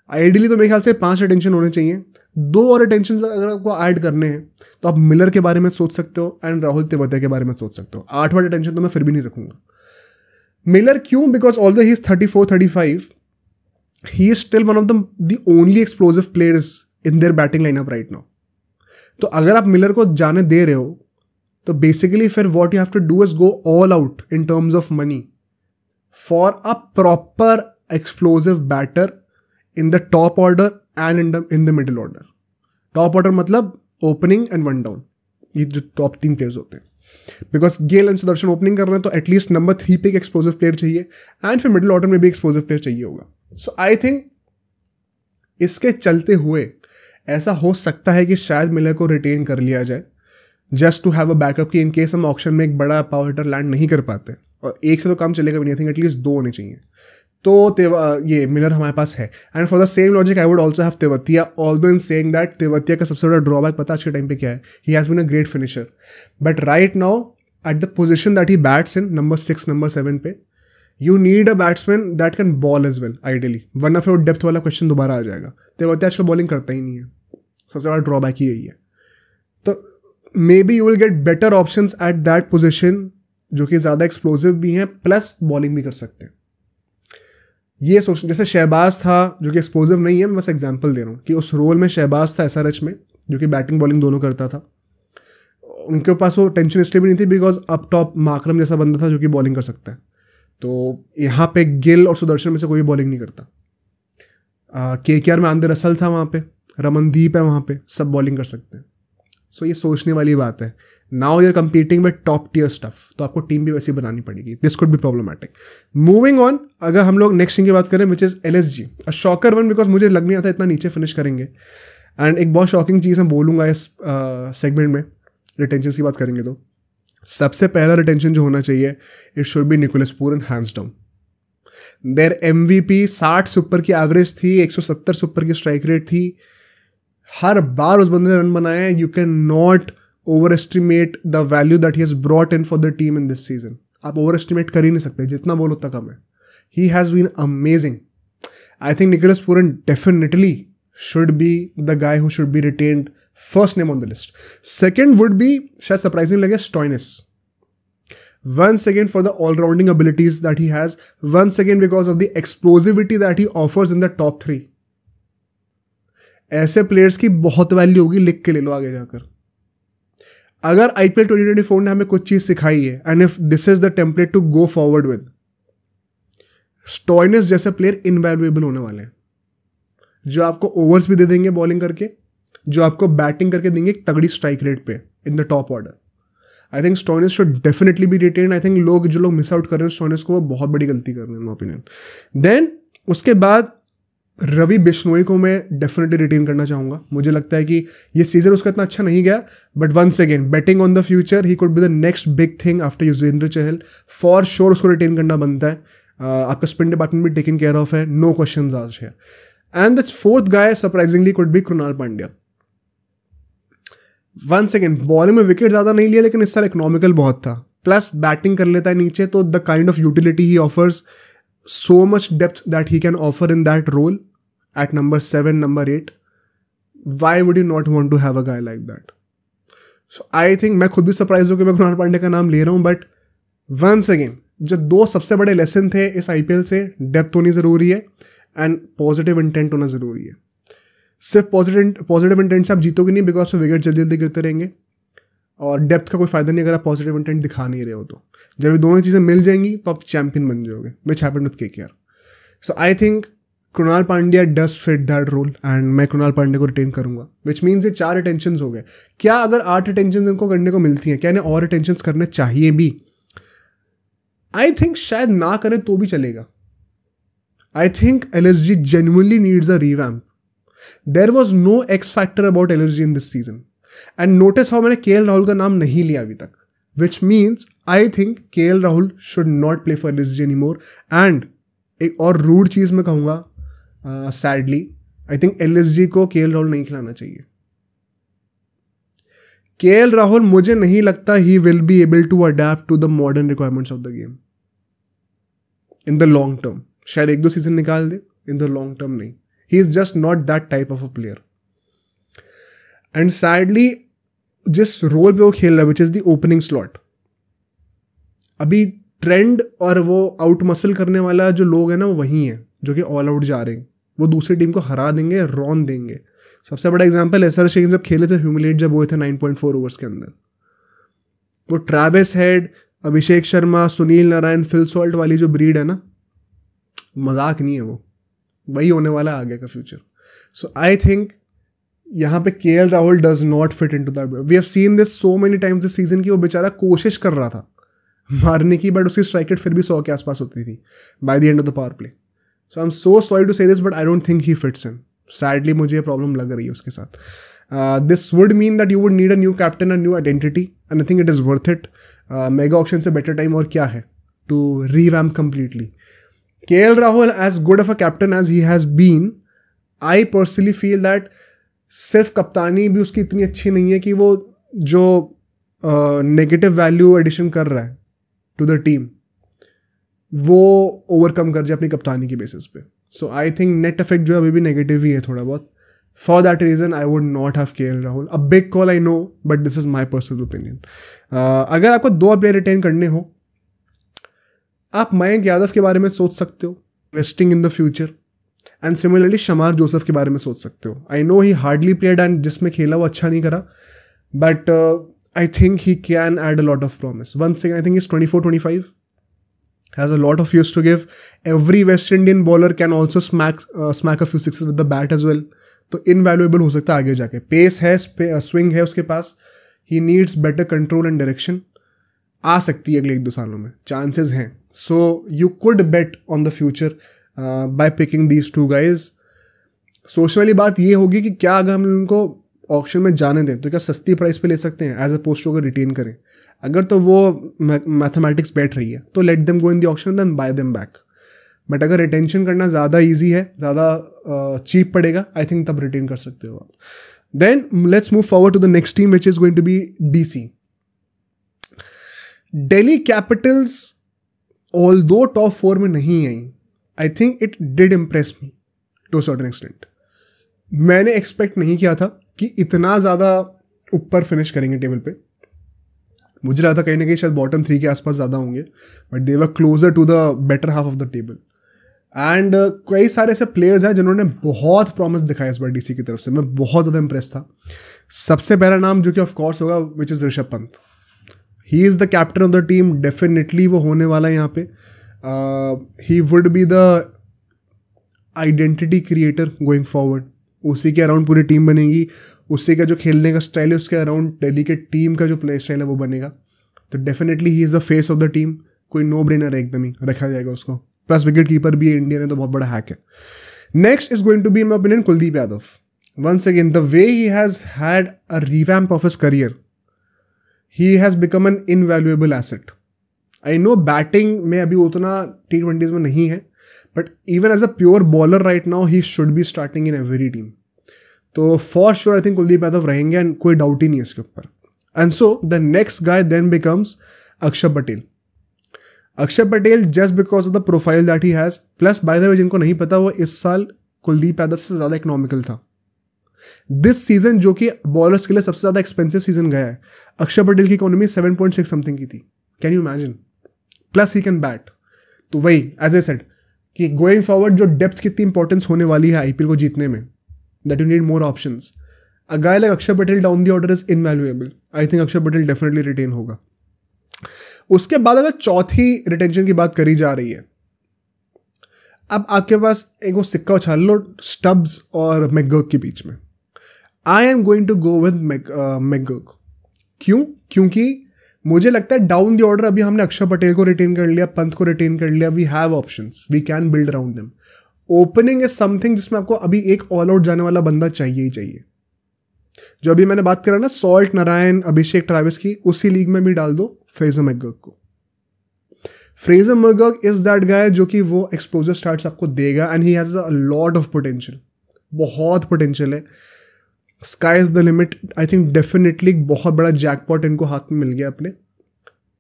Ideally तो मेरे ख्याल से 5 रिटेंशन होने चाहिए। 2 और रिटेंशन अगर आपको ऐड करने हैं तो आप मिलर के बारे में सोच सकते हो एंड राहुल तेवतिया के बारे में सोच सकते हो। 8वां रिटेंशन तो मैं फिर भी नहीं रखूंगा। मिलर क्यों? Because although he is 34-35, he is still one of the only explosive players in their batting lineup right now. तो अगर आप मिलर को जाने दे रहे हो तो बेसिकली फिर what you have to do is go all out in terms of money for a proper explosive batter in the top order and in the middle order. Top order मतलब opening and 1 down, ये जो top 3 players होते हैं। Because Gill and Sudharsan opening कर रहे हैं तो at least number 3 पे एक एक्सप्लोसिव प्लेयर चाहिए एंड फिर मिडिल ऑर्डर में भी एक्सप्लोसिव प्लेयर चाहिए होगा। सो आई थिंक इसके चलते हुए ऐसा हो सकता है कि शायद मिलर को रिटेन कर लिया जाए just to have a backup की इन केस हम ऑक्शन में एक बड़ा पावर हिटर लैंड नहीं कर पाते, और एक से तो काम चलेगा भी नहीं। आई थिंक एटलीस्ट 2 होने चाहिए। तो ये मिलर हमारे पास है। And for the same logic I would also have Tewatia, although in saying that Tewatia का सबसे बड़ा ड्रॉबैक पता आज के टाइम पे क्या है? He has been a great finisher, but right now at the position that he bats in number 6 number 7 पे you need a batsman that can bowl as well ideally, वरना फिर वो डेप्थ वाला क्वेश्चन दोबारा आ जाएगा। तेवतिया आजकल बॉलिंग करता ही नहीं है, सबसे बड़ा ड्रॉबैक ही यही है। तो may be you will get better options at that position जो कि ज़्यादा एक्सप्लोसिव भी हैं प्लस बॉलिंग भी कर सकते हैं। ये सोच, जैसे शहबाज था जो कि एक्सप्लोसिव नहीं है, मैं बस एग्जांपल दे रहा हूँ कि उस रोल में शहबाज था एसआरएच में जो कि बैटिंग बॉलिंग दोनों करता था। उनके पास वो टेंशन इसलिए भी नहीं थी बिकॉज अप टॉप माकरम जैसा बंदा था जो कि बॉलिंग कर सकता है। तो यहाँ पे गिल और सुदर्शन में से कोई बॉलिंग नहीं करता। केकेआर में आंदर रसल था, वहाँ पे रमनदीप है, वहाँ पे सब बॉलिंग कर सकते हैं। सो ये सोचने वाली बात है। Now your competing with top tier stuff, तो आपको टीम भी वैसी बनानी पड़ेगी। This could be problematic. Moving on, अगर हम लोग नेक्स्ट टीम की बात करें which is LSG, a shocker one because मुझे लग नहीं आता इतना नीचे फिनिश करेंगे। एंड एक बहुत शॉकिंग चीज़ मैं बोलूँगा इस सेगमेंट में, रिटेंशन की बात करेंगे तो सबसे पहला रिटेंशन जो होना चाहिए it should be Nicholas Pooran, hands down. Their MVP 60 से ऊपर की एवरेज थी, 170 से ऊपर की स्ट्राइक रेट थी, हर बार उस बंदे ने रन बनाए हैं। You can not overestimate the value that he has brought in for the team in this season. आप ओवर एस्टिमेट कर ही नहीं सकते, जितना बोलो उतना कम है। He has been amazing. I think Nicholas Pooran definitely should be the guy who should be retained, first name on the list. Second would be, शायद surprising लगे, Stoinis. Once again for the all-rounding abilities that he has, once again because of the explosivity that he offers in the top 3. ऐसे players की बहुत value होगी, लिख के ले लो आगे जाकर। अगर IPL 2024 ने हमें कुछ चीज़ सिखाई है, and if this is the template to go forward with, Stoinis जैसे प्लेयर इनवैल्यूएबल होने वाले हैं, जो आपको ओवर्स भी दे देंगे बॉलिंग करके, जो आपको बैटिंग करके देंगे एक तगड़ी स्ट्राइक रेट पे in the top order. I think Stoinis should definitely be retain. I think जो लोग मिस आउट कर रहे हैं स्टोइनिस को, वो बहुत बड़ी गलती कर रहे हैं इन माय ओपिनियन। देन उसके बाद रवि बिश्नोई को मैं डेफिनेटली रिटेन करना चाहूँगा। मुझे लगता है कि ये सीजन उसका इतना अच्छा नहीं गया, but once again betting on the future he could be the next big thing after Yuzvendra Chahal. For sure उसको रिटेन करना बनता है। आपका स्पिन डिपार्टमेंट भी टेकन केयर ऑफ है, no questions asked here. And the fourth guy surprisingly could be Krunal Pandya. Once again, bowling में wicket ज़्यादा नहीं लिया लेकिन इस साल इकोनॉमिकल बहुत था, प्लस बैटिंग कर लेता है नीचे, तो the kind of utility he offers, so much depth that he can offer in that role at number 7, number 8. Why would you not want to have a guy like that? So I think मैं खुद भी surprise हूँ कि मैं कृणाल पांड्या का नाम ले रहा हूँ, बट once again जो 2 सबसे बड़े लेसन थे इस IPL से, डेप्थ होनी ज़रूरी है एंड पॉजिटिव इंटेंट होना ज़रूरी है। सिर्फ पॉजिटिव इंटेंट से आप जीतोगे नहीं, बिकॉज फिर विकेट जल्दी जल्दी गिरते रहेंगे और डेप्थ का कोई फायदा नहीं अगर आप पॉजिटिव इंटेंट दिखा नहीं रहे हो। तो जब ये दोनों चीज़ें मिल जाएंगी तो आप चैंपियन बन जाओगे, which happened with KKR. So I think Krunal Pandya does fit that role and मैं कृणाल पांड्या को रिटेन करूंगा, विच मीन्स ये 4 रिटेंशन हो गए। क्या अगर 8 रिटेंशन इनको करने को मिलती हैं, क्या इन्हें और रिटेंशन करने चाहिए भी? आई थिंक शायद ना करें तो भी चलेगा। I think LSG genuinely needs a revamp. There was no X factor about LSG in this season. And notice how मैंने KL राहुल का नाम नहीं लिया अभी तक, which means I think KL Rahul should not play for LSG anymore. And एक और rude चीज़ मैं कहूँगा, sadly, I think LSG को KL राहुल नहीं खिलाना चाहिए। KL राहुल मुझे नहीं लगता he will be able to adapt to the modern requirements of the game. In the long term. शायद 1-2 सीजन निकाल दे, इन द लॉन्ग टर्म नहीं. ही is just not that type of a player. And sadly जिस role पे वो खेल रहा है which is the opening slot, अभी ट्रेंड और वो आउट मसल करने वाला जो लोग हैं ना वो वही हैं जो कि ऑल आउट जा रहे हैं. वो दूसरी टीम को हरा देंगे, रॉन देंगे. सबसे बड़ा एग्जांपल एसआर शेख जब खेले थे, ह्यूमिलेट जब हुए थे 9.4 ओवर्स के अंदर, वो Travis head, Abhishek Sharma, Sunil Narayan, Phil Salt वाली जो ब्रीड है ना, मजाक नहीं है वो. वही होने वाला है आगे का फ्यूचर. सो आई थिंक यहाँ पे KL Rahul does not fit into that. We have seen this so many times this season की वो बेचारा कोशिश कर रहा था मारने की, बट उसकी स्ट्राइक रेट फिर भी 100 के आसपास होती थी by the end of the power play. So I am so sorry to say this but I don't think he fits in. Sadly मुझे ये प्रॉब्लम लग रही है उसके साथ. This would mean that you would need a new captain, a new identity, and I think it is worth it. Mega auction से better time और क्या है to revamp completely. KL Rahul as good of a captain as he has been, I personally feel that सिर्फ कप्तानी भी उसकी इतनी अच्छी नहीं है कि वो जो नेगेटिव वैल्यू एडिशन कर रहा है टू द टीम वो ओवरकम कर जाए अपनी कप्तानी की बेसिस पे. So I think net effect जो है अभी भी नेगेटिव ही है थोड़ा बहुत. For that reason I would not have KL Rahul. A big call I know, but this is my personal opinion. अगर आपको 2 प्लेयर रिटेन करने हो, आप मयंक यादव के बारे में सोच सकते हो, investing in the future, and similarly Shamar Joseph के बारे में सोच सकते हो. I know he hardly played and जिसमें खेला वो अच्छा नहीं करा, but I think he can add a lot of promise. Once again I think is 24-25, has a lot of years to give. Every West Indian bowler can also smack a few sixes with the bat as well. तो invaluable हो सकता है आगे जाके. Pace है, swing है उसके पास. He needs better control and direction. आ सकती है अगले 1-2 सालों में, chances हैं. So you could bet on the future by picking these 2 guys. सोचने वाली बात ये होगी कि क्या अगर हम उनको ऑक्शन में जाने दें तो क्या सस्ती प्राइस पे ले सकते हैं एज अपोज टू अगर रिटेन करें. अगर तो वो मैथमेटिक्स बैठ रही है तो let them go in the auction then buy them back. But अगर रिटेंशन करना ज़्यादा ईजी है, ज़्यादा चीप पड़ेगा, आई थिंक तब रिटेन कर सकते हो आप. Then let's move forward to the next team which is going to be DC. Delhi Capitals although top 4 में नहीं आई, I think it did impress me to certain extent. मैंने एक्सपेक्ट नहीं किया था कि इतना ज़्यादा ऊपर फिनिश करेंगे टेबल पे. मुझे लगा था कहीं ना कहीं शायद बॉटम 3 के आसपास ज़्यादा होंगे, but they were closer to the better half of the table. And कई सारे ऐसे प्लेयर्स हैं जिन्होंने बहुत प्रॉमिस दिखाया इस बार डीसी की तरफ से. मैं बहुत ज़्यादा इंप्रेस था. सबसे पहला नाम जो कि ऑफ कोर्स होगा which is Rishabh Pant. He is the captain of the team. Definitely वो होने वाला है यहाँ पे. ही would be the identity creator going forward. उसी के अराउंड पूरी टीम बनेगी. उसी का जो खेलने का स्टाइल है उसके अराउंड दिल्ली के टीम का जो प्ले स्टाइल है वो बनेगा. तो definitely he is the face of the team. कोई नो ब्रेनर है, एकदम ही रखा जाएगा उसको. प्लस विकेट कीपर भी है इंडियन है, तो बहुत बड़ा हैक है. Next is going to be in my opinion Kuldeep Yadav. Once again the way he has had a revamp of his career, he has become an invaluable asset. I know batting में अभी उतना T20s में नहीं है, but even as a pure bowler right now he should be starting in every team. तो for sure I think Kuldeep Yadav रहेंगे and कोई doubt ही नहीं है इसके ऊपर. And so the next guy then becomes Axar Patel. Axar Patel just because of the profile that he has. Plus by the way जिनको नहीं पता, वो इस साल कुलदीप यादव से ज़्यादा इकोनॉमिकल था. दिस सीजन जो कि बॉलर्स के लिए सबसे ज़्यादा एक्सपेंसिव सीजन गया है, अक्षर पटेल की इकोनॉमी 7.6 समथिंग की थी. Can you imagine? Plus he can bat. तो वही एज ए सेड कि गोइंग फॉरवर्ड जो डेप्थ कितनी इंपॉर्टेंस होने वाली है आईपीएल को जीतने में, that you need more options. A guy like Axar Patel down the order is invaluable. I think Axar Patel definitely retain होगा. उसके बाद अगर चौथी रिटेंशन की बात करी जा रही है, अब आपके पास एक वो सिक्का उछाल लो स्टब्स और मैकगर्क के बीच में. I am going to go with McGurk. क्यों? क्योंकि मुझे लगता है डाउन द ऑर्डर अभी हमने अक्षर पटेल को रिटेन कर लिया, पंत को रिटेन कर लिया. We have options, we can build around them. Opening is something जिसमें आपको अभी एक ऑल आउट जाने वाला बंदा चाहिए ही चाहिए. जो अभी मैंने बात करा ना सॉल्ट, नारायण, अभिषेक, ट्रैविस की, उसी लीग में भी डाल दो फ्रेजर मैकगर्क को. Fraser McGurk is that guy जो कि वो एक्सपोजर स्टार्ट्स आपको देगा and he has a lot of potential. बहुत पोटेंशियल है. Sky is the limit. I think definitely बहुत बड़ा जैकपॉट इनको हाथ में मिल गया अपने.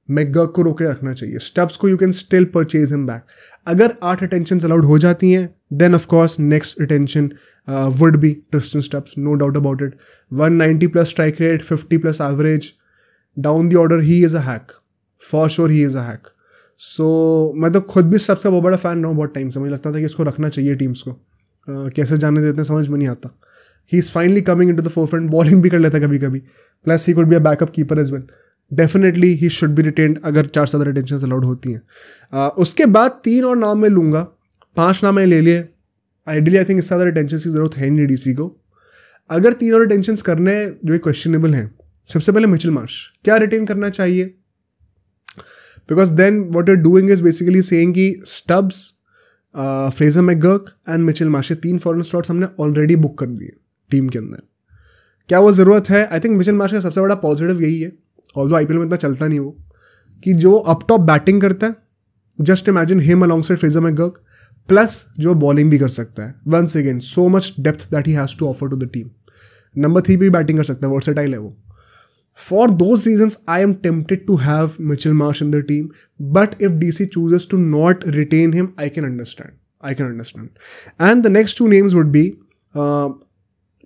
मैकगर्क को रोके रखना चाहिए. स्टब्स को you can still purchase him back. अगर 8 रिटेंशन अलाउड हो जाती हैं then of course next retention would be Tristan Stubbs, no doubt about it. 190 plus strike rate, 50 plus average, down the order he is a hack, for sure he is a hack. So मैं तो खुद भी सबसे बहुत बड़ा fan रहा हूँ बहुत टाइम से. मुझे लगता था कि इसको रखना चाहिए टीम्स को. कैसे जाने देते हैं समझ में नहीं आता. He is finally coming into the forefront. Bowling भी कर लेता कभी कभी, plus he could be a backup keeper as well. Definitely he should be retained अगर 4 से ज़्यादा रिटेंशन अलाउड होती हैं. उसके बाद 3 और नाम मैं लूँगा, 5 नाम मैं ले लिए. आइडियली आई थिंक इससे ज़्यादा रिटेंशन की ज़रूरत है नहीं डीसी को. अगर 3 और रिटेंशन करने जो क्वेश्चनेबल हैं, सबसे पहले मिचेल मार्श क्या रिटेन करना चाहिए. Because then what you're doing is basically saying कि Stubbs, Fraser McGurk and Mitchell Marsh, 3 foreign slots हमने ऑलरेडी बुक कर दिए टीम के अंदर. क्या वो ज़रूरत है? आई थिंक मिचेल मार्श का सबसे बड़ा पॉजिटिव यही है, ऑल्दो आईपीएल में इतना चलता नहीं वो, कि जो अप टॉप बैटिंग करता है, just imagine him alongside Fraser McGurk, plus जो बॉलिंग भी कर सकता है. Once again so much depth that he has to offer to the team. Number 3 पे भी बैटिंग कर सकता है, वर्सेटाइल है वो. For those reasons, I am tempted to have Mitchell Marsh in the team. But if DC chooses to not retain him, I can understand. And the next 2 names would be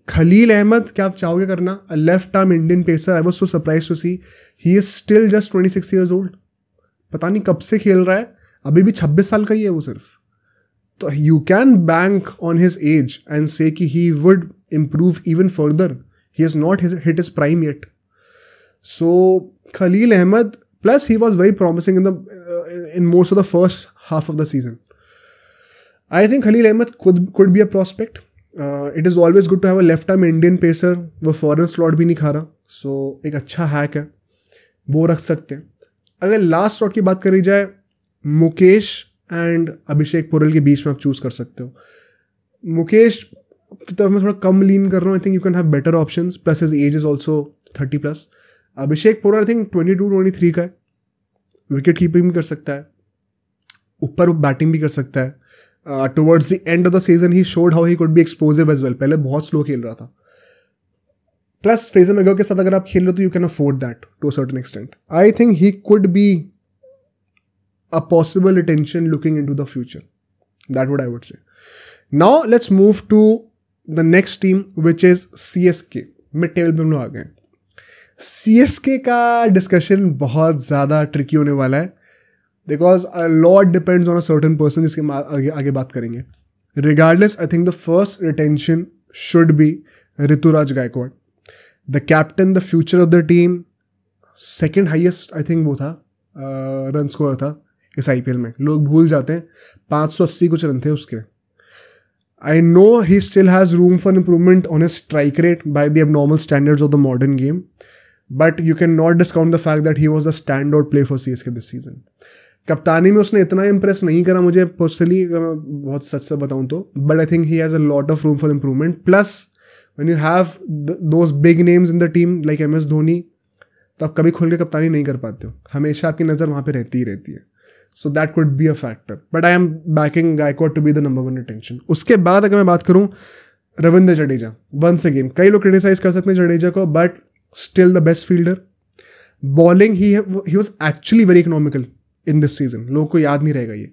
Khalil Ahmed. क्या आप चाहोगे करना? A left-arm Indian pacer. I was so surprised to see he is still just 26 years old. पता नहीं कब से खेल रहा है, अभी भी 26 साल का ही है वो सिर्फ. तो you can bank on his age and say कि he would improve even further. He has not hit his prime yet. So Khalil Ahmed, plus he was very promising in most of the first half of the season. I think Khalil Ahmed could be a prospect. It is always good to have a left-arm Indian pacer. वो foreign slot भी नहीं खा रहा, so एक अच्छा hack है, वो रख सकते हैं. अगर लास्ट स्लॉट की बात करी जाए, मुकेश एंड अभिषेक पुरल के बीच में आप चूज कर सकते हो. मुकेश की तरफ मैं थोड़ा कम लीन कर रहा हूँ. I think you can have better options, plus his age is also 30+. अभिषेक पुरल आई थिंक 22-23 का है, विकेट कीपिंग भी कर सकता है, ऊपर बैटिंग भी कर सकता है. Towards the end of the season he showed how he could be explosive as well. पहले बहुत स्लो खेल रहा था. प्लस फ्रेजर मैकगर्क के साथ अगर आप खेल रहे हो तो you can afford that to a certain extent. I think he could be a possible retention looking into the future. That would I would say. Now let's move to the next team which is CSK. Mid table पे हम लोग आ गए. CSK का discussion बहुत ज़्यादा tricky होने वाला है, because a lot depends on a certain person, जिसके आगे बात करेंगे. Regardless, I think the first retention should be Ruturaj Gaikwad, the captain, the future of the team. Second highest I think वो था रन स्कोर था इस IPL में. लोग भूल जाते हैं, 580 कुछ रन थे उसके. I know he still has room for improvement on his strike rate by the abnormal standards of the modern game, but you cannot discount the fact that he was a standout player for CSK this season. कप्तानी में उसने इतना impress नहीं करा मुझे personally, बहुत सच से बताऊँ तो, but I think he has a lot of room for improvement. Plus when you have those big names in the team like MS Dhoni, तो आप कभी खुल के कप्तानी नहीं कर पाते हो, हमेशा आपकी नज़र वहाँ पर रहती ही रहती है. So that could be a factor. But I am backing Gaikwad to be the number 1 retention. उसके बाद अगर मैं बात करूँ रविंद्र जडेजा, once again कई लोग क्रिटिसाइज कर सकते हैं जडेजा को, but still the best fielder. Bowling he was actually very economical in this season. लोगों को याद नहीं रहेगा ये.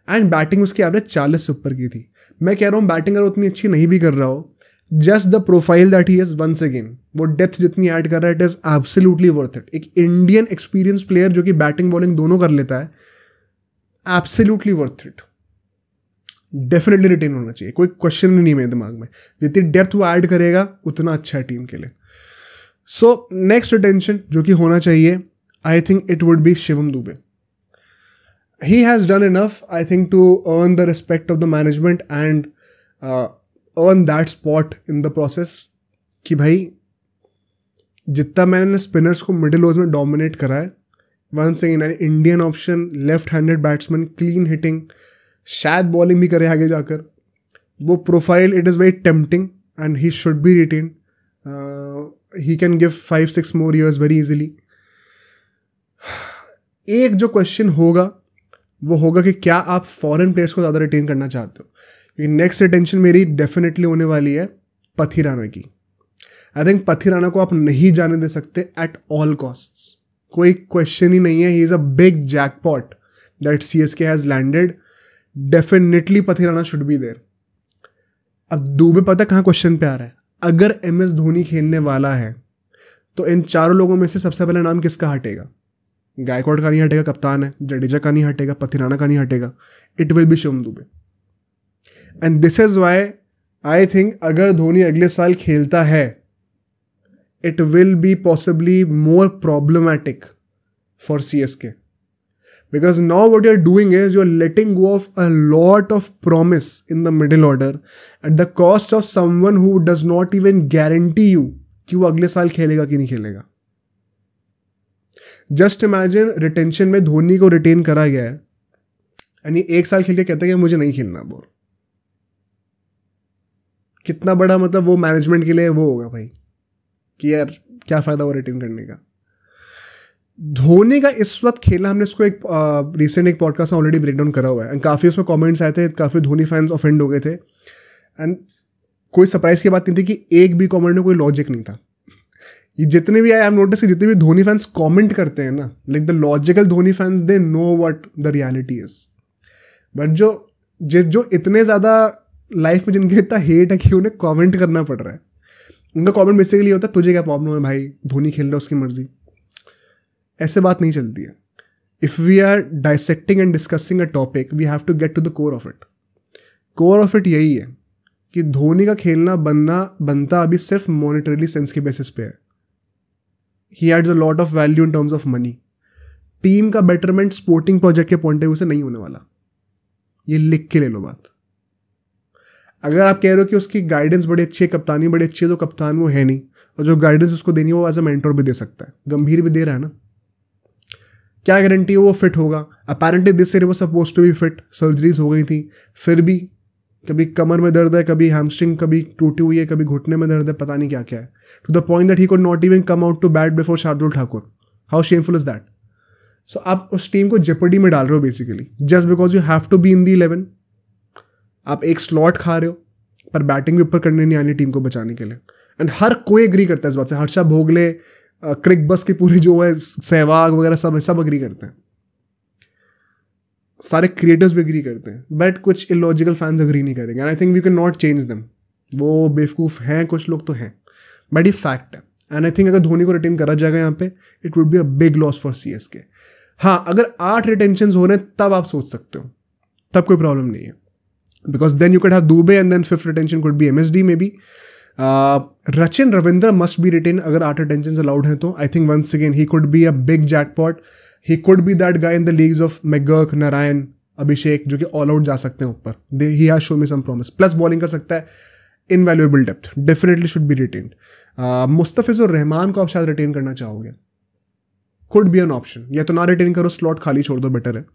And batting उसकी एवरेज 40 से ऊपर की थी. मैं कह रहा हूँ बैटिंग अगर उतनी अच्छी नहीं भी कर रहा हो, just the profile that he is, once again वो डेप्थ जितनी ऐड कर रहा है, it is absolutely worth it. एक इंडियन एक्सपीरियंस प्लेयर जो कि बैटिंग बॉलिंग दोनों कर लेता है, absolutely worth it. Definitely retain होना चाहिए, कोई क्वेश्चन नहीं है मेरे दिमाग में. जितनी डेप्थ वो ऐड करेगा उतना अच्छा है टीम के लिए. सो नेक्स्ट रिटेंशन जो कि होना चाहिए, I think it would be Shivam Dube. He has done enough I think to earn the respect of the management and earn that spot in the process. कि भाई जितना मैंने स्पिनर्स को मिडिल ओवर्स में डोमिनेट करा है, once again an Indian option, left handed batsman, clean hitting, शायद bowling भी करे आगे जाकर, वो profile it is very tempting and he should be retain. He can give 5-6 more years very easily. एक जो क्वेश्चन होगा वो होगा कि क्या आप फॉरेन प्लेयर्स को ज़्यादा रिटेन करना चाहते हो. नेक्स्ट रिटेंशन मेरी डेफिनेटली होने वाली है पथिराना की. आई थिंक पथिराना को आप नहीं जाने दे सकते एट ऑल कॉस्ट्स. कोई क्वेश्चन ही नहीं है, he is a big jackpot that CSK has landed. Definitely Pathirana should be there. अब दुबे पता कहाँ क्वेश्चन पे आ रहा है, अगर MS धोनी खेलने वाला है तो इन चारों लोगों में से सबसे पहला नाम किसका हटेगा? गायकवाड़ का नहीं हटेगा, कप्तान है. जडेजा का नहीं हटेगा, पथिराना का नहीं हटेगा. It will be Shivam Dube. And this is why I think अगर धोनी अगले साल खेलता है, it will be possibly more problematic for CSK. Because now what you're doing is you're letting go of a lot of promise in the middle order at the cost of someone who does not even guarantee you कि वो अगले साल खेलेगा कि नहीं खेलेगा. Just imagine retention में धोनी को रिटेन करा गया है यानी 1 साल खेल के कहता है कि मुझे नहीं खेलना बोर. कितना बड़ा मतलब वो मैनेजमेंट के लिए वो होगा भाई कि यार क्या फायदा वो रिटेन करने का. धोनी का इस वक्त खेलना, हमने इसको एक रिसेंट एक पॉडकास्ट में ऑलरेडी ब्रेक डाउन करा हुआ है एंड काफ़ी उसमें कमेंट्स आए थे, काफ़ी धोनी फैंस ऑफेंड हो गए थे एंड कोई सरप्राइज की बात नहीं थी कि एक भी कमेंट में कोई लॉजिक नहीं था. ये जितने भी आई हैव नोटिस कि जितने भी धोनी फैंस कमेंट करते हैं ना, like the logical Dhoni fans, they know what the reality is. But जो इतने ज़्यादा लाइफ में जिनके इतना हेट है कि उन्हें कमेंट करना पड़ रहा है, उनका कमेंट बेसिकली होता है तुझे क्या प्रॉब्लम है भाई, धोनी खेल रहा है उसकी मर्जी. ऐसे बात नहीं चलती है. If we are dissecting and discussing a topic, we have to get to the core of it. Core of it यही है कि धोनी का खेलना बनता अभी सिर्फ मॉनेटरीली सेंस के बेसिस पे है. He adds a lot of value in terms of money. Team का बेटरमेंट स्पोर्टिंग प्रोजेक्ट के पॉइंट ऑफ व्यू से नहीं होने वाला. ये लिख के ले लो बात. अगर आप कह रहे हो कि उसकी गाइडेंस बड़ी अच्छी है, कप्तानी बड़ी अच्छी है, तो कप्तान वो है नहीं, और जो गाइडेंस उसको देनी है वो एज अ मेंटोर भी दे सकता है. गंभीर भी दे रहा है ना, क्या गारंटी है वो फिट होगा? अपेरेंटली दिस ईयर वो suppose to be fit. Surgeries हो गई थी, फिर भी कभी कमर में दर्द है, कभी हैमस्ट्रिंग कभी टूटी हुई है, कभी घुटने में दर्द है, पता नहीं क्या क्या है. To the point that he could not even come out to bat before Shardul Thakur. How shameful is that? So आप उस टीम को जेपर्डी में डाल रहे हो basically just because you have to be in the 11. आप एक स्लॉट खा रहे हो पर बैटिंग भी ऊपर करने नहीं आनी टीम को बचाने के लिए. एंड हर कोई एग्री करता है इस बात से. हर्षा भोगले, क्रिक बस की पूरी जो है, सहवाग वगैरह सब एग्री करते हैं. सारे क्रिएटर्स भी एग्री करते हैं. बट कुछ इलॉजिकल फैंस एग्री नहीं करेंगे. And I think we can not change them. वो बेवकूफ़ हैं कुछ लोग तो हैं, बट ये फैक्ट है. एंड आई थिंक अगर धोनी को रिटेन करा जाएगा यहाँ पे, it would be a big loss for CSK. हाँ, अगर 8 रिटेंशन हो रहे हैं तब आप सोच सकते हो, तब कोई प्रॉब्लम नहीं है. Because then you could have Dubey and then 5th retention could be MSD maybe. Rachin Ravindra must be retained अगर 8 retentions allowed हैं तो. I think once again he could be a big jackpot. He could be that guy in the leagues of McGurk, Narayan, Abhishek जो कि all out जा सकते हैं ऊपर. He has shown me some promise. Plus bowling कर सकता है. Invaluable depth. Definitely should be retained. Mustafizur Rahman को आप शायद रिटेन करना चाहोगे. Could be an option. या तो ना रिटेन करो, स्लॉट खाली छोड़ दो, बेटर है.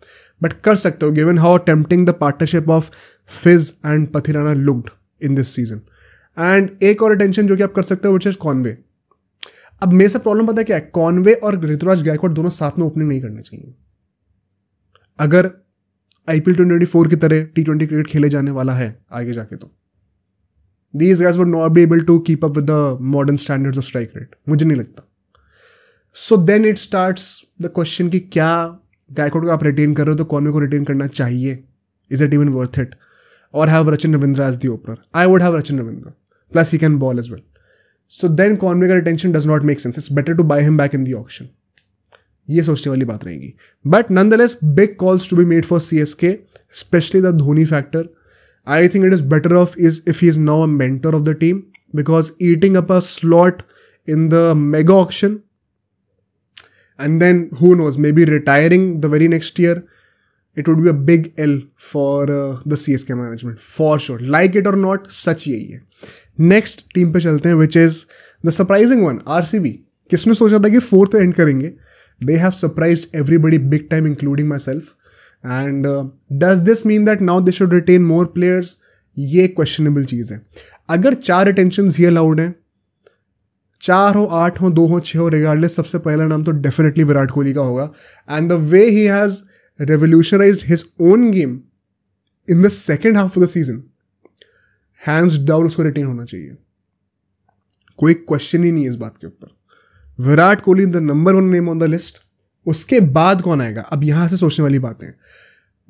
बट कर सकते हो given how tempting the partnership of Fizz and Pathirana looked in this season. And एक और रिटेंशन जो कि आप कर सकते हो विच इज कॉनवे. अब मेरे से प्रॉब्लम पता है क्या है? कॉनवे और ऋतुराज गायकवाड़ दोनों साथ में ओपनिंग नहीं करने चाहिए. अगर IPL 2024 की तरह T20 क्रिकेट खेले जाने वाला है आगे जाके, तो these guys would not be able to keep up with the modern standards of strike rate. मुझे नहीं लगता. So then it starts the question कि क्या गायकवाड़ को आप रिटेन कर रहे हो तो कॉनवे को रिटेन करना चाहिए? Is it even worth it? Or have Rachin Ravindra as the opener? I would have Rachin Ravindra. Plus he can ball as well. So then Conway का retention does not make sense. It's better to buy him back in the auction. ये सोचने वाली बात रहेगी. But nonetheless, big calls to be made for CSK, especially the Dhoni factor. I think it is better off is if he is now a mentor of the team, because eating up a slot in the mega auction and then who knows, maybe retiring the very next year, it would be a big L for the CSK management for sure. Like it or not, सच यही है. Next team पे चलते हैं, which is the surprising one, RCB. किसने सोचा था कि 4th पे एंड करेंगे? They have surprised everybody big time, including myself. And does this mean that now they should retain more players? ये questionable चीज़ है. अगर 4 retentions ही allowed हैं, 4 हो, 8 हो, 2 हो, 6 हो, रिगार्डलेस, सबसे पहला नाम तो डेफिनेटली विराट कोहली का होगा. And the way he has revolutionized his own game in the second half of the season, hands down उसको रिटेन होना चाहिए. कोई क्वेश्चन ही नहीं है इस बात के ऊपर. Virat Kohli the number 1 name on the list. उसके बाद कौन आएगा, अब यहाँ से सोचने वाली बातें हैं।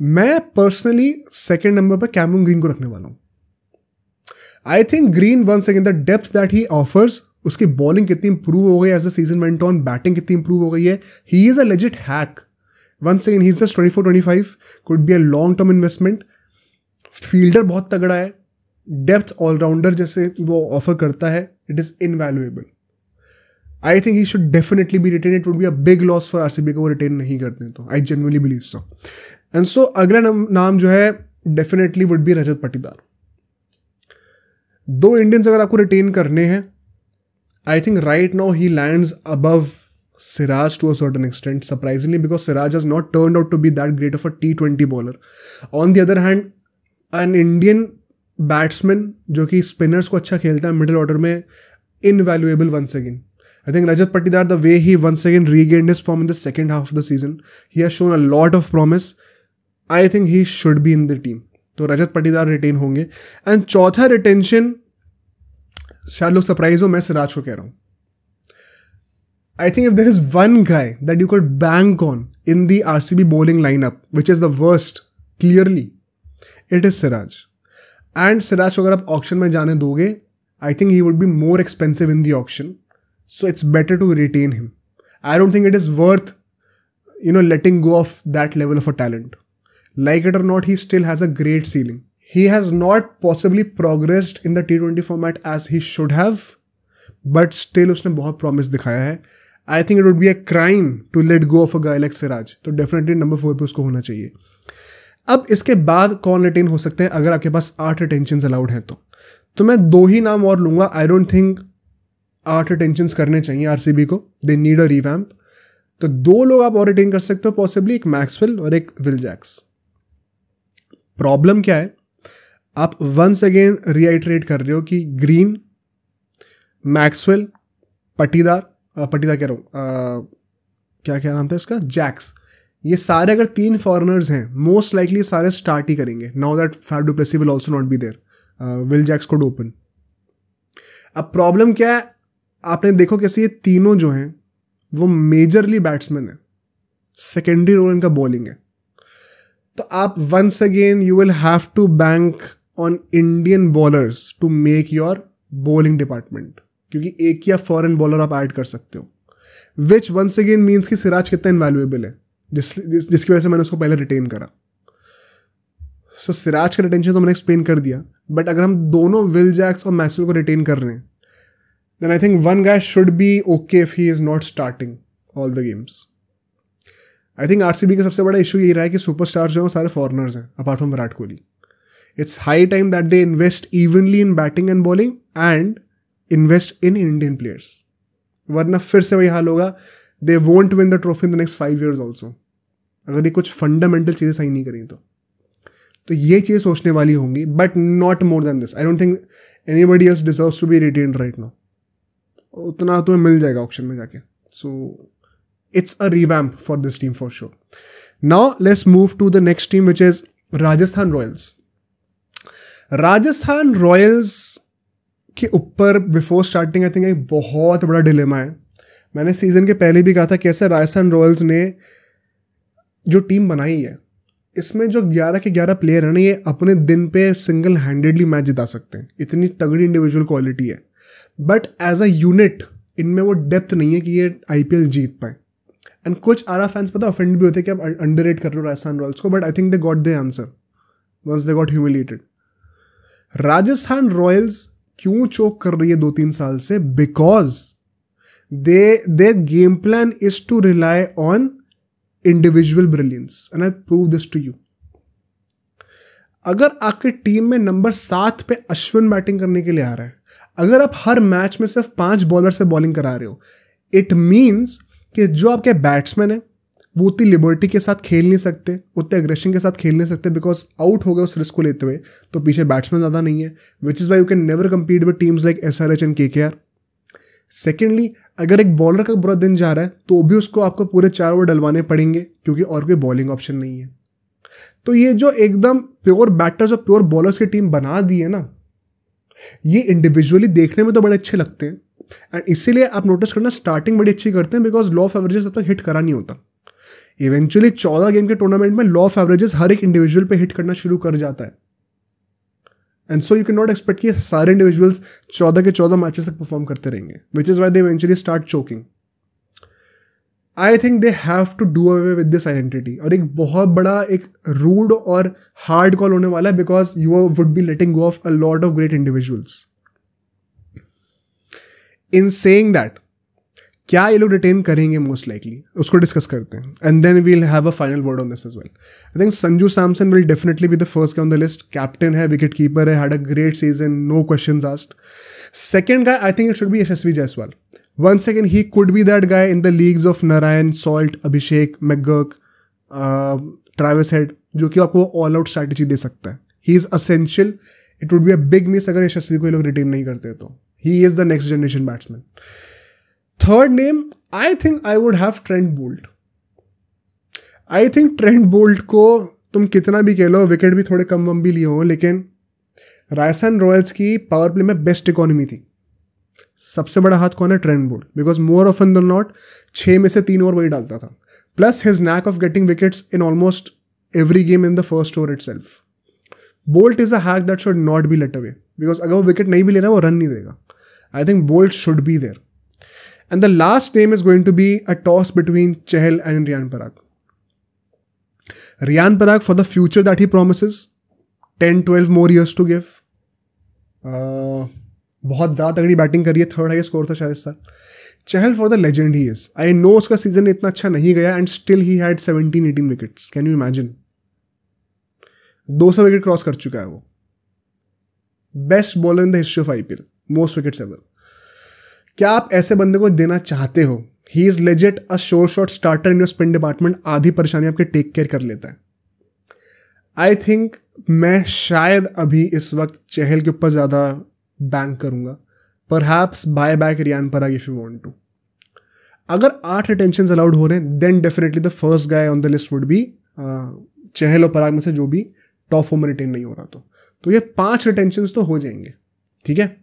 मैं पर्सनली सेकेंड नंबर पर कैमरन ग्रीन को रखने वाला हूँ। I think Green once again the depth that he offers, उसकी बॉलिंग कितनी इंप्रूव हो गई as the season went on, batting कितनी इंप्रूव हो गई है, he is a legit hack. Once again he is just 24-25, could be a long term investment. Fielder बहुत तगड़ा है, डेप्थ ऑलराउंडर जैसे वो ऑफर करता है, it is invaluable. I think he should definitely be retain, it would be a big loss for RCB को वो retain नहीं करते हैं तो। I genuinely believe so. And so अगला नाम जो है definitely would be Rajat Patidar. दो इंडियंस अगर आपको रिटेन करने हैं, I think right now he lands above Siraj to a certain extent, surprisingly, because Siraj has not turned out to be that great of a T20 bowler. On the other hand an Indian batsman जो कि spinners को अच्छा खेलता है middle order में, invaluable once again. I think Rajat Patidar, the way he once again regained his form in the second half of the season, he has shown a lot of promise. I think he should be in the team. तो Rajat Patidar retain होंगे। And चौथा retention, शायद लोग surprise हो, मैं सिराज को कह रहा हूँ। I think if there is one guy that you could bank on in the RCB bowling lineup, which is the worst, clearly, it is Siraj. And Siraj को अगर आप ऑक्शन में जाने दोगे, I think he would be more expensive in the auction. So it's better to retain him. I don't think it is worth, letting go of that level of a talent. Like it or not, he still has a great ceiling. He has not possibly progressed in the T20 format as he should have, but still उसने बहुत promise दिखाया है. I think it would be a crime to let go of a guy like Siraj. तो definitely number 4 पे उसको होना चाहिए. अब इसके बाद कौन रिटेन हो सकते हैं अगर आपके पास 8 रिटेंशंस अलाउड हैं तो मैं 2 ही नाम और लूँगा. I don't think 8 रिटेंशंस करने चाहिए आरसीबी को, दे नीड अ रिवैम्प. तो 2 लोग आप और रिटेन कर सकते हो पॉसिबली, एक मैक्सवेल और एक विल जैक्स. प्रॉब्लम क्या है, आप वंस अगेन रीआइटरेट कर रहे हो कि ग्रीन, मैक्सवेल, पाटीदार कह रहा हूँ, क्या नाम था इसका, जैक्स, ये सारे अगर 3 फॉरेनर्स हैं, मोस्ट लाइकली सारे स्टार्ट ही करेंगे. Now that Faf du Plessis will also not be there, will Jacks could open. अब प्रॉब्लम क्या है, आपने देखो कैसे ये तीनों जो हैं वो मेजरली बैट्समैन है, सेकेंडरी रोल इनका बॉलिंग है. तो आप once again you will have to bank on Indian bowlers to make your bowling department, क्योंकि एक या फॉरेन बॉलर आप ऐड कर सकते हो, विच वंस अगेन मीन्स कि सिराज कितना इनवैल्यूएबल है, जिसकी वजह से मैंने उसको पहले रिटेन करा. सो सिराज का रिटेंशन तो मैंने एक्सप्लेन कर दिया, बट अगर हम दोनों विल जैक्स और मैक्सवेल को रिटेन कर रहे हैं, then I think one guy should be okay if he is not starting all the games. I think RCB का सबसे बड़ा इशू यही रहा है कि सुपरस्टार्स जो हैं सारे फॉरेनर्स हैं apart from Virat Kohli. It's high time that they invest evenly in batting and bowling and invest in Indian players. वरना फिर से वही हाल होगा, they won't win the trophy in the next 5 years also. अगर ये कुछ फंडामेंटल चीज़ें सही नहीं करें तो ये चीज़ें सोचने वाली होंगी, but not more than this. I don't think anybody else deserves to be retained right now. उतना तुम्हें मिल जाएगा ऑक्शन में जाके. So it's a revamp for this team for sure. Now let's move to the next team which is Rajasthan Royals. Rajasthan Royals के ऊपर before starting I think एक बहुत बड़ा डिलेमा है. मैंने सीजन के पहले भी कहा था कैसे राजस्थान रॉयल्स ने जो टीम बनाई है, इसमें जो 11 के 11 प्लेयर हैं ना, ये अपने दिन पे सिंगल हैंडेडली मैच जिता सकते हैं, इतनी तगड़ी इंडिविजुअल क्वालिटी है. बट एज अ यूनिट इनमें वो डेप्थ नहीं है कि ये IPL जीत पाए. एंड कुछ आरा फैंस पता ऑफेंड भी होते हैं कि आप अंडररेट कर रहे हो राजस्थान रॉयल्स को, but I think they got the answer once they got humiliated. Rajasthan Royals क्यों चोक कर रही है 2-3 साल से? Because their game plan is to rely on individual brilliance, and I prove this to you. अगर आपकी टीम में नंबर 7 पे अश्विन बैटिंग करने के लिए आ रहा है, अगर आप हर मैच में सिर्फ 5 बॉलर से बॉलिंग करा रहे हो, इट मीन्स कि जो आपके बैट्समैन है वो उतनी लिबर्टी के साथ खेल नहीं सकते, उतने एग्रेशन के साथ खेल नहीं सकते, बिकॉज आउट हो गए उस रिस्क को लेते हुए. तो पीछे बैट्समैन ज़्यादा नहीं है, which is why you can never compete with teams like SRH and KKR. Secondly, अगर एक बॉलर का बुरा दिन जा रहा है तो भी उसको आपको पूरे 4 ओवर डलवाने पड़ेंगे, क्योंकि और कोई बॉलिंग ऑप्शन नहीं है. तो ये जो एकदम प्योर बैटर्स और प्योर बॉलर्स की टीम बना दी है ना, ये इंडिविजुअली देखने में तो बड़े अच्छे लगते हैं. एंड इसीलिए आप नोटिस करना स्टार्टिंग बड़ी अच्छी करते हैं, बिकॉज लॉ ऑफ एवरेजेस तब तक हिट करा नहीं होता. इवेंचुअली 14 गेम के टूर्नामेंट में लॉ ऑफ एवरेजेस हर एक इंडिविजुअल पे हिट करना शुरू कर जाता है, and so you can not expect कि सारे इंडिविजुअल्स 14 के 14 मैचेस तक परफॉर्म करते रहेंगे, which is why they eventually start choking. I think they have to do away with this identity. और एक बहुत बड़ा एक रूड और हार्ड कॉल होने वाला है, because you would be letting go of a lot of great individuals. In saying that, क्या ये लोग रिटेन करेंगे मोस्ट लाइकली, उसको डिस्कस करते हैं, and then we'll have a final word on this as well. I think Sanju Samson will definitely be the first guy on the list. Captain है, wicket keeper है, had a great season, no questions asked. Second guy I think it should be Yashasvi Jaiswal. Once again, he could be that guy in the leagues of Narayan, Salt, Abhishek, McGurk, Travis Head, जो कि आपको all out strategy दे सकता है. He is essential. It would be a big miss अगर यशस्वी को ये लोग retain नहीं करते तो. He is the next generation batsman. Third name, I think I would have Trent Boult. I think Trent Boult को तुम कितना भी कह लो, विकेट भी थोड़े कम वम भी लिए हो, लेकिन राजस्थान रॉयल्स की पावर प्ले में बेस्ट इकोनॉमी थी. सबसे बड़ा हाथ कौन है? Trent Boult. Because more often than not 6 में से 3 ओवर वही डालता था. Plus his knack of getting wickets in almost every game in the first over itself. Boult is a hack that should not be let away, because अगर वो wicket नहीं भी ले रहा है वो रन नहीं देगा. I think Boult should be there. And the last name is going to be a toss between Chahal and Riyan Parag. Riyan Parag for the future that he promises, 10-12 more years to give. बहुत ज़्यादा तगड़ी बैटिंग करी है, 3rd हाईएस्ट स्कोर था शायद इस साल. Chahal for the legend he is. I know उसका सीजन इतना अच्छा नहीं गया, and still he had 17-18 wickets. Can you imagine? 200 wicket cross कर चुका है वो. Best bowler in the history of IPL, most wickets ever. क्या आप ऐसे बंदे को देना चाहते हो? He is legend a sure shot starter in your spin department. आधी परेशानी आपके टेक केयर कर लेता है. आई थिंक मैं शायद अभी इस वक्त चहल के ऊपर ज़्यादा बैंक करूंगा. Perhaps buy back Riyan Parag if you want to. अगर 8 रिटेंशंस अलाउड हो रहे हैं, then definitely the first guy on the list would be Chahal और पराग में से जो भी टॉप 4 में रिटेन नहीं हो रहा. तो ये 5 रिटेंशंस तो हो जाएंगे. ठीक है.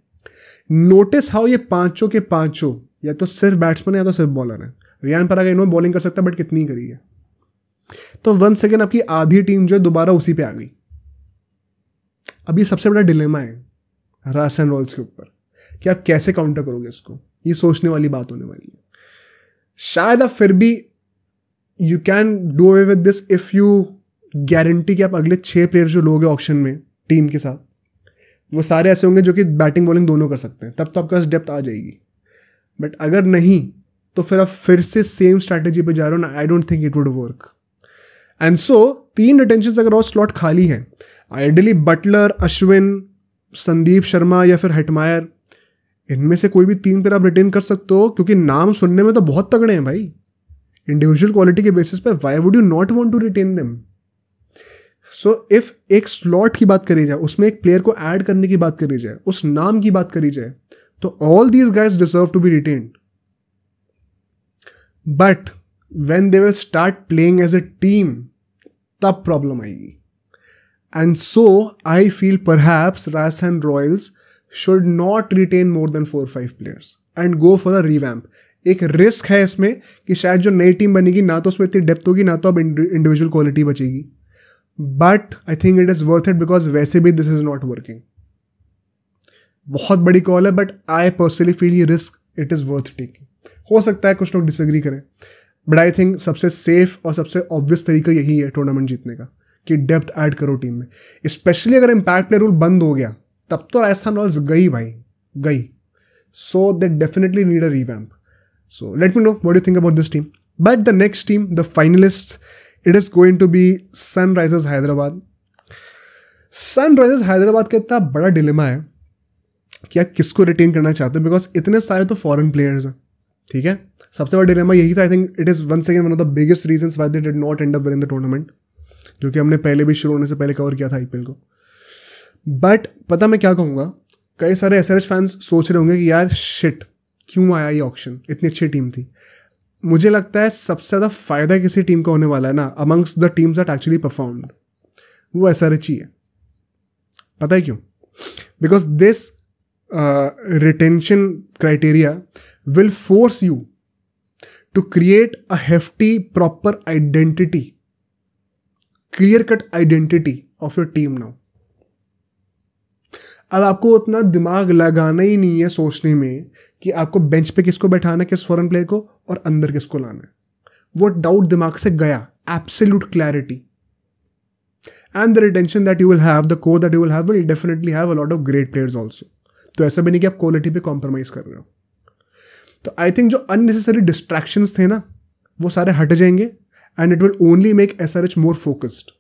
नोटिस हाउ ये पांचों के पांचों या तो सिर्फ बैट्समैन है या तो सिर्फ बॉलर है. रियान पराग इन्होंने बॉलिंग कर सकता है, बट कितनी करी है. तो 1 सेकेंड आपकी आधी टीम जो है दोबारा उसी पे आ गई. अब ये सबसे बड़ा डिलेमा है राजस्थान रॉयल्स के ऊपर कि आप कैसे काउंटर करोगे इसको. ये सोचने वाली बात होने वाली है. शायद आप फिर भी you can do away with this if you guarantee कि आप अगले 6 प्लेयर जो लोगे ऑक्शन में टीम के साथ, वो सारे ऐसे होंगे जो कि बैटिंग बॉलिंग दोनों कर सकते हैं. तब तो आपके पास डेप्थ आ जाएगी. बट अगर नहीं तो फिर आप फिर से सेम स्ट्रैटेजी पे जा रहे हो ना. आई don't think it would work. And so 3 retention अगर और स्लॉट खाली है, आइडियली बटलर, अश्विन, संदीप शर्मा या फिर हेटमायर, इनमें से कोई भी 3 प्लेयर आप रिटेन कर सकते हो, क्योंकि नाम सुनने में तो बहुत तगड़े हैं भाई. इंडिविजुअल क्वालिटी के बेसिस पे why would you not want to retain them. So if एक स्लॉट की बात करी जाए, उसमें एक प्लेयर को ऐड करने की बात करी जाए, उस नाम की बात करी जाए, तो all these guys deserve to be retained. But when they will start playing as a team, तब प्रॉब्लम आएगी. And so, I feel perhaps Rajasthan Royals should not retain more than 4-5 players and go for a revamp. एक risk है इसमें कि शायद जो नई team बनेगी ना तो उसमें इतनी डेप्थ होगी, ना तो अब इंडिविजुअल क्वालिटी बचेगी. But I think it is worth it, because वैसे भी दिस इज नॉट वर्किंग. बहुत बड़ी कॉल है, बट आई पर्सनली फील ये risk it is worth taking. हो सकता है कुछ लोग डिसएग्री करें, बट आई थिंक सबसे सेफ और सबसे ऑब्वियस तरीका यही है टूर्नामेंट जीतने का, कि डेप्थ ऐड करो टीम में. स्पेशली अगर इम्पैक्ट प्लेयर रूल बंद हो गया, तब तो राजस्थान रॉयल्स गई भाई, गई. So they definitely need a revamp. So let me know what you think about this team. But the next team, the finalists, it is going to be Sunrisers Hyderabad. Sunrisers Hyderabad का इतना बड़ा डिलेमा है कि आप किसको रिटेन करना चाहते हो, बिकॉज इतने सारे तो फॉरेन प्लेयर्स हैं. ठीक है. सबसे बड़ा डिलेमा यही था. I think it is once again one of the biggest reasons why they did not end up winning the tournament, जो कि हमने पहले भी शुरू होने से पहले कवर किया था आईपीएल को. बट पता मैं क्या कहूँगा, कई सारे एसआरएच फैंस सोच रहे होंगे कि यार शिट, क्यों आया ये ऑक्शन, इतनी अच्छी टीम थी. मुझे लगता है सबसे ज़्यादा फायदा किसी टीम का होने वाला है ना, amongst the teams that actually performed, वो एसआरएच ही है. पता है क्यों? Because this retention criteria will force you to create a hefty, proper identity, clear-cut identity of your team now. अब आपको उतना दिमाग लगाना ही नहीं है सोचने में कि आपको बेंच पे किसको बैठाना है, किस फॉरेन प्लेयर को, और अंदर किसको लाना है. वो डाउट दिमाग से गया. Absolute clarity. And the retention that you will have, the core that you will definitely have a lot of great players also. तो ऐसा भी नहीं कि आप क्वालिटी पे कॉम्प्रोमाइज कर रहे हो. तो आई थिंक जो अननेसेसरी डिस्ट्रैक्शंस थे ना, वो सारे हट जाएंगे and it will only make SRH more focused.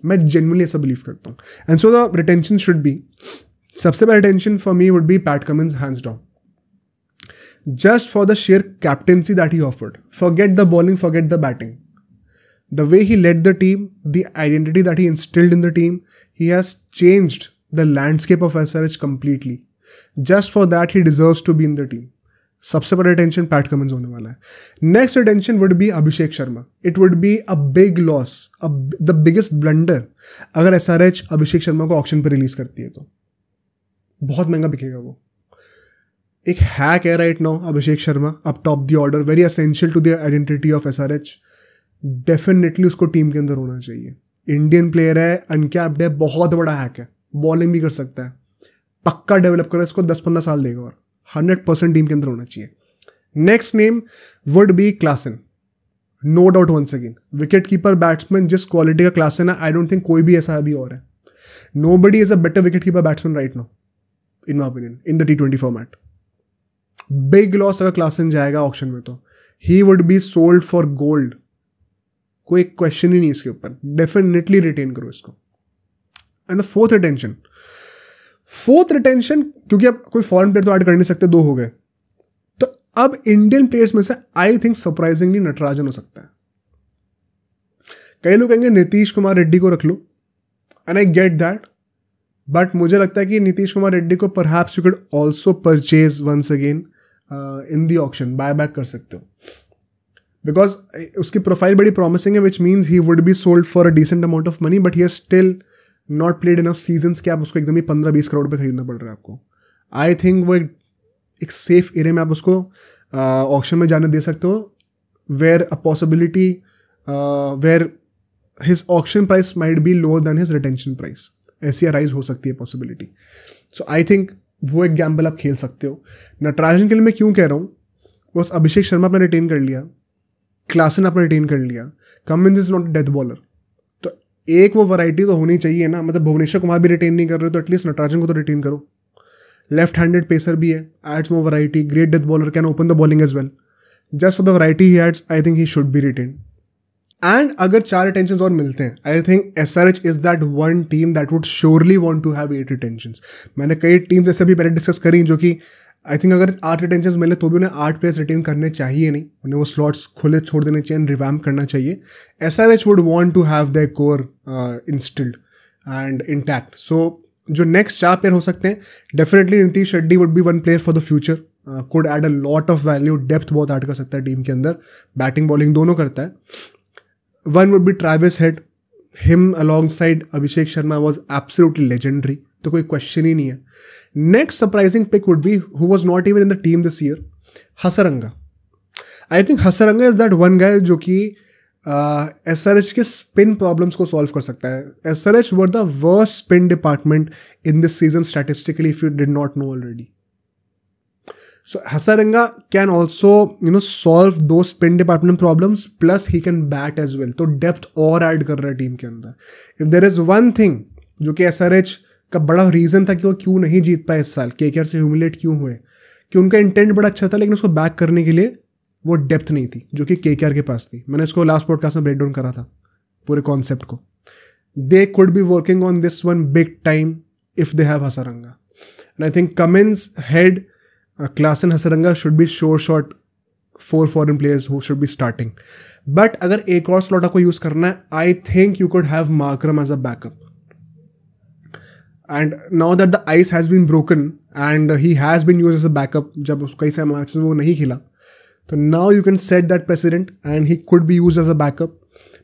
मैं जेन्युइनली ऐसा बिलीव करता हूँ. And so the retention should B, सबसे पहला retention for me would be PAT Cummins hands down. Just for the sheer captaincy that he offered. Forget the bowling, forget the batting. The way he led the team, the identity that he instilled in the team, he has changed the landscape of SRH completely. Just for that, he deserves to be in the team. सबसे बड़ा retention PAT Cummins होने वाला है. Next retention would B Abhishek Sharma. It would be a big loss, the biggest blunder अगर SRH Abhishek Sharma को auction पर release करती है. तो बहुत महंगा बिकेगा वो. एक हैक है राइट नाउ अभिषेक शर्मा, अब top the order, very essential to the identity of SRH. Definitely उसको टीम के अंदर होना चाहिए. इंडियन प्लेयर है, अनकैप्ड है, बहुत बड़ा हैक है, बॉलिंग भी कर सकता है. पक्का डेवलप करो इसको, 10-15 साल देगा और 100% टीम के अंदर होना चाहिए. Next name would be Klaasen. No doubt once again, wicket keeper batsman जिस क्वालिटी का क्लासन है, आई डोंट थिंक कोई भी ऐसा अभी और है. Nobody is a better wicket keeper batsman right now in my opinion in the T20 format. Big loss अगर क्लासन जाएगा ऑक्शन में तो he would be sold for gold. कोई क्वेश्चन ही नहीं इसके ऊपर. डेफिनेटली रिटेन करो इसको. एंड द फोर्थ रिटेंशन, क्योंकि अब कोई फॉरेन प्लेयर तो ऐड कर नहीं सकते, 2 हो गए, तो अब इंडियन प्लेयर्स में से आई थिंक सरप्राइजिंगली नटराजन हो सकता है. कई लोग कहेंगे नीतीश कुमार रेड्डी को रख लो, and I get that, but मुझे लगता है कि नीतीश कुमार रेड्डी को perhaps you could also purchase once again in the auction, buy back कर सकते हो, बिकॉज उसकी प्रोफाइल बड़ी प्रॉमिसिंग है, which means he would be sold for a decent amount of money, but he has still not played enough seasons कि आप उसको एकदम ही 15-20 करोड़ पे खरीदना पड़ रहा है आपको. आई थिंक वो एक सेफ एरिया में आप उसको ऑक्शन में जाने दे सकते हो, where a possibility where his auction price might be lower than his retention price. ऐसी अराइज हो सकती है पॉसिबिलिटी. सो आई थिंक वो एक गैम्बल आप खेल सकते हो. नटराजन के लिए मैं क्यों कह रहा हूँ, बस अभिषेक शर्मा आपने रिटेन कर लिया, क्लासन आपने रिटेन कर लिया, Cummins is not death bowler, तो एक वो वैरायटी तो होनी चाहिए ना. मतलब भुवनेश्वर कुमार भी रिटेन नहीं कर रहे, तो एटलीस्ट नटराजन को तो रिटेन करो. लेफ्ट हैंडेड पेसर भी है, adds more variety, great death bowler, can open the bowling as well. Just for the variety he adds, I think he should be retain. And अगर 4 रिटेंशंस और मिलते हैं, I think SRH is that one team that would surely want to have 8 retentions. मैंने कई team जैसे भी पहले discuss करी जो कि आई थिंक अगर 8 रिटेंशंस मिले तो भी उन्हें 8 प्लेयर्स रिटेन करने चाहिए नहीं, उन्हें वो स्लॉट्स खुले छोड़ देने चाहिए, रिवैम्प करना चाहिए. SRH would want to have their core instilled and intact. So जो नेक्स्ट 4 प्लेयर हो सकते हैं, definitely Nitish Reddy would be one player for the future, could add a lot of value, depth बहुत ऐड कर सकता है टीम के अंदर, बैटिंग बॉलिंग दोनों करता है. One would be Travis Head. Him alongside Abhishek Sharma was absolutely legendary. तो कोई क्वेश्चन ही नहीं है. Next surprising pick would be who was not even in the team this year, Hasaranga. I think Hasaranga is that one guy जो कि SRH के spin problems को solve कर सकता है. SRH were the worst spin department in this season statistically if you did not know already. So Hasaranga can also, solve those spin department problems, plus he can bat as well. तो depth और add कर रहा है team के अंदर. If there is one thing जो कि SRH का बड़ा रीज़न था कि वो क्यों नहीं जीत पाए इस साल, KKR से ह्यूमिलेट क्यों हुए, कि उनका इंटेंट बड़ा अच्छा था, लेकिन उसको बैक करने के लिए वो डेप्थ नहीं थी जो कि KKR के पास थी. मैंने इसको लास्ट पॉडकास्ट में ब्रेक डाउन करा था पूरे कॉन्सेप्ट को. They could be working on this one big time if they have Hasaranga. And I think Cummins, Head, Klassen, Hasaranga should be sure shot 4 foreign players who should be starting. But अगर एक और slot आपको use करना है, I think you could have Markram as a backup. And now that the ice has been broken and he has been used as a backup, जब कई सारे matches में वो नहीं खेला, तो now you can set that precedent and he could be used as a backup,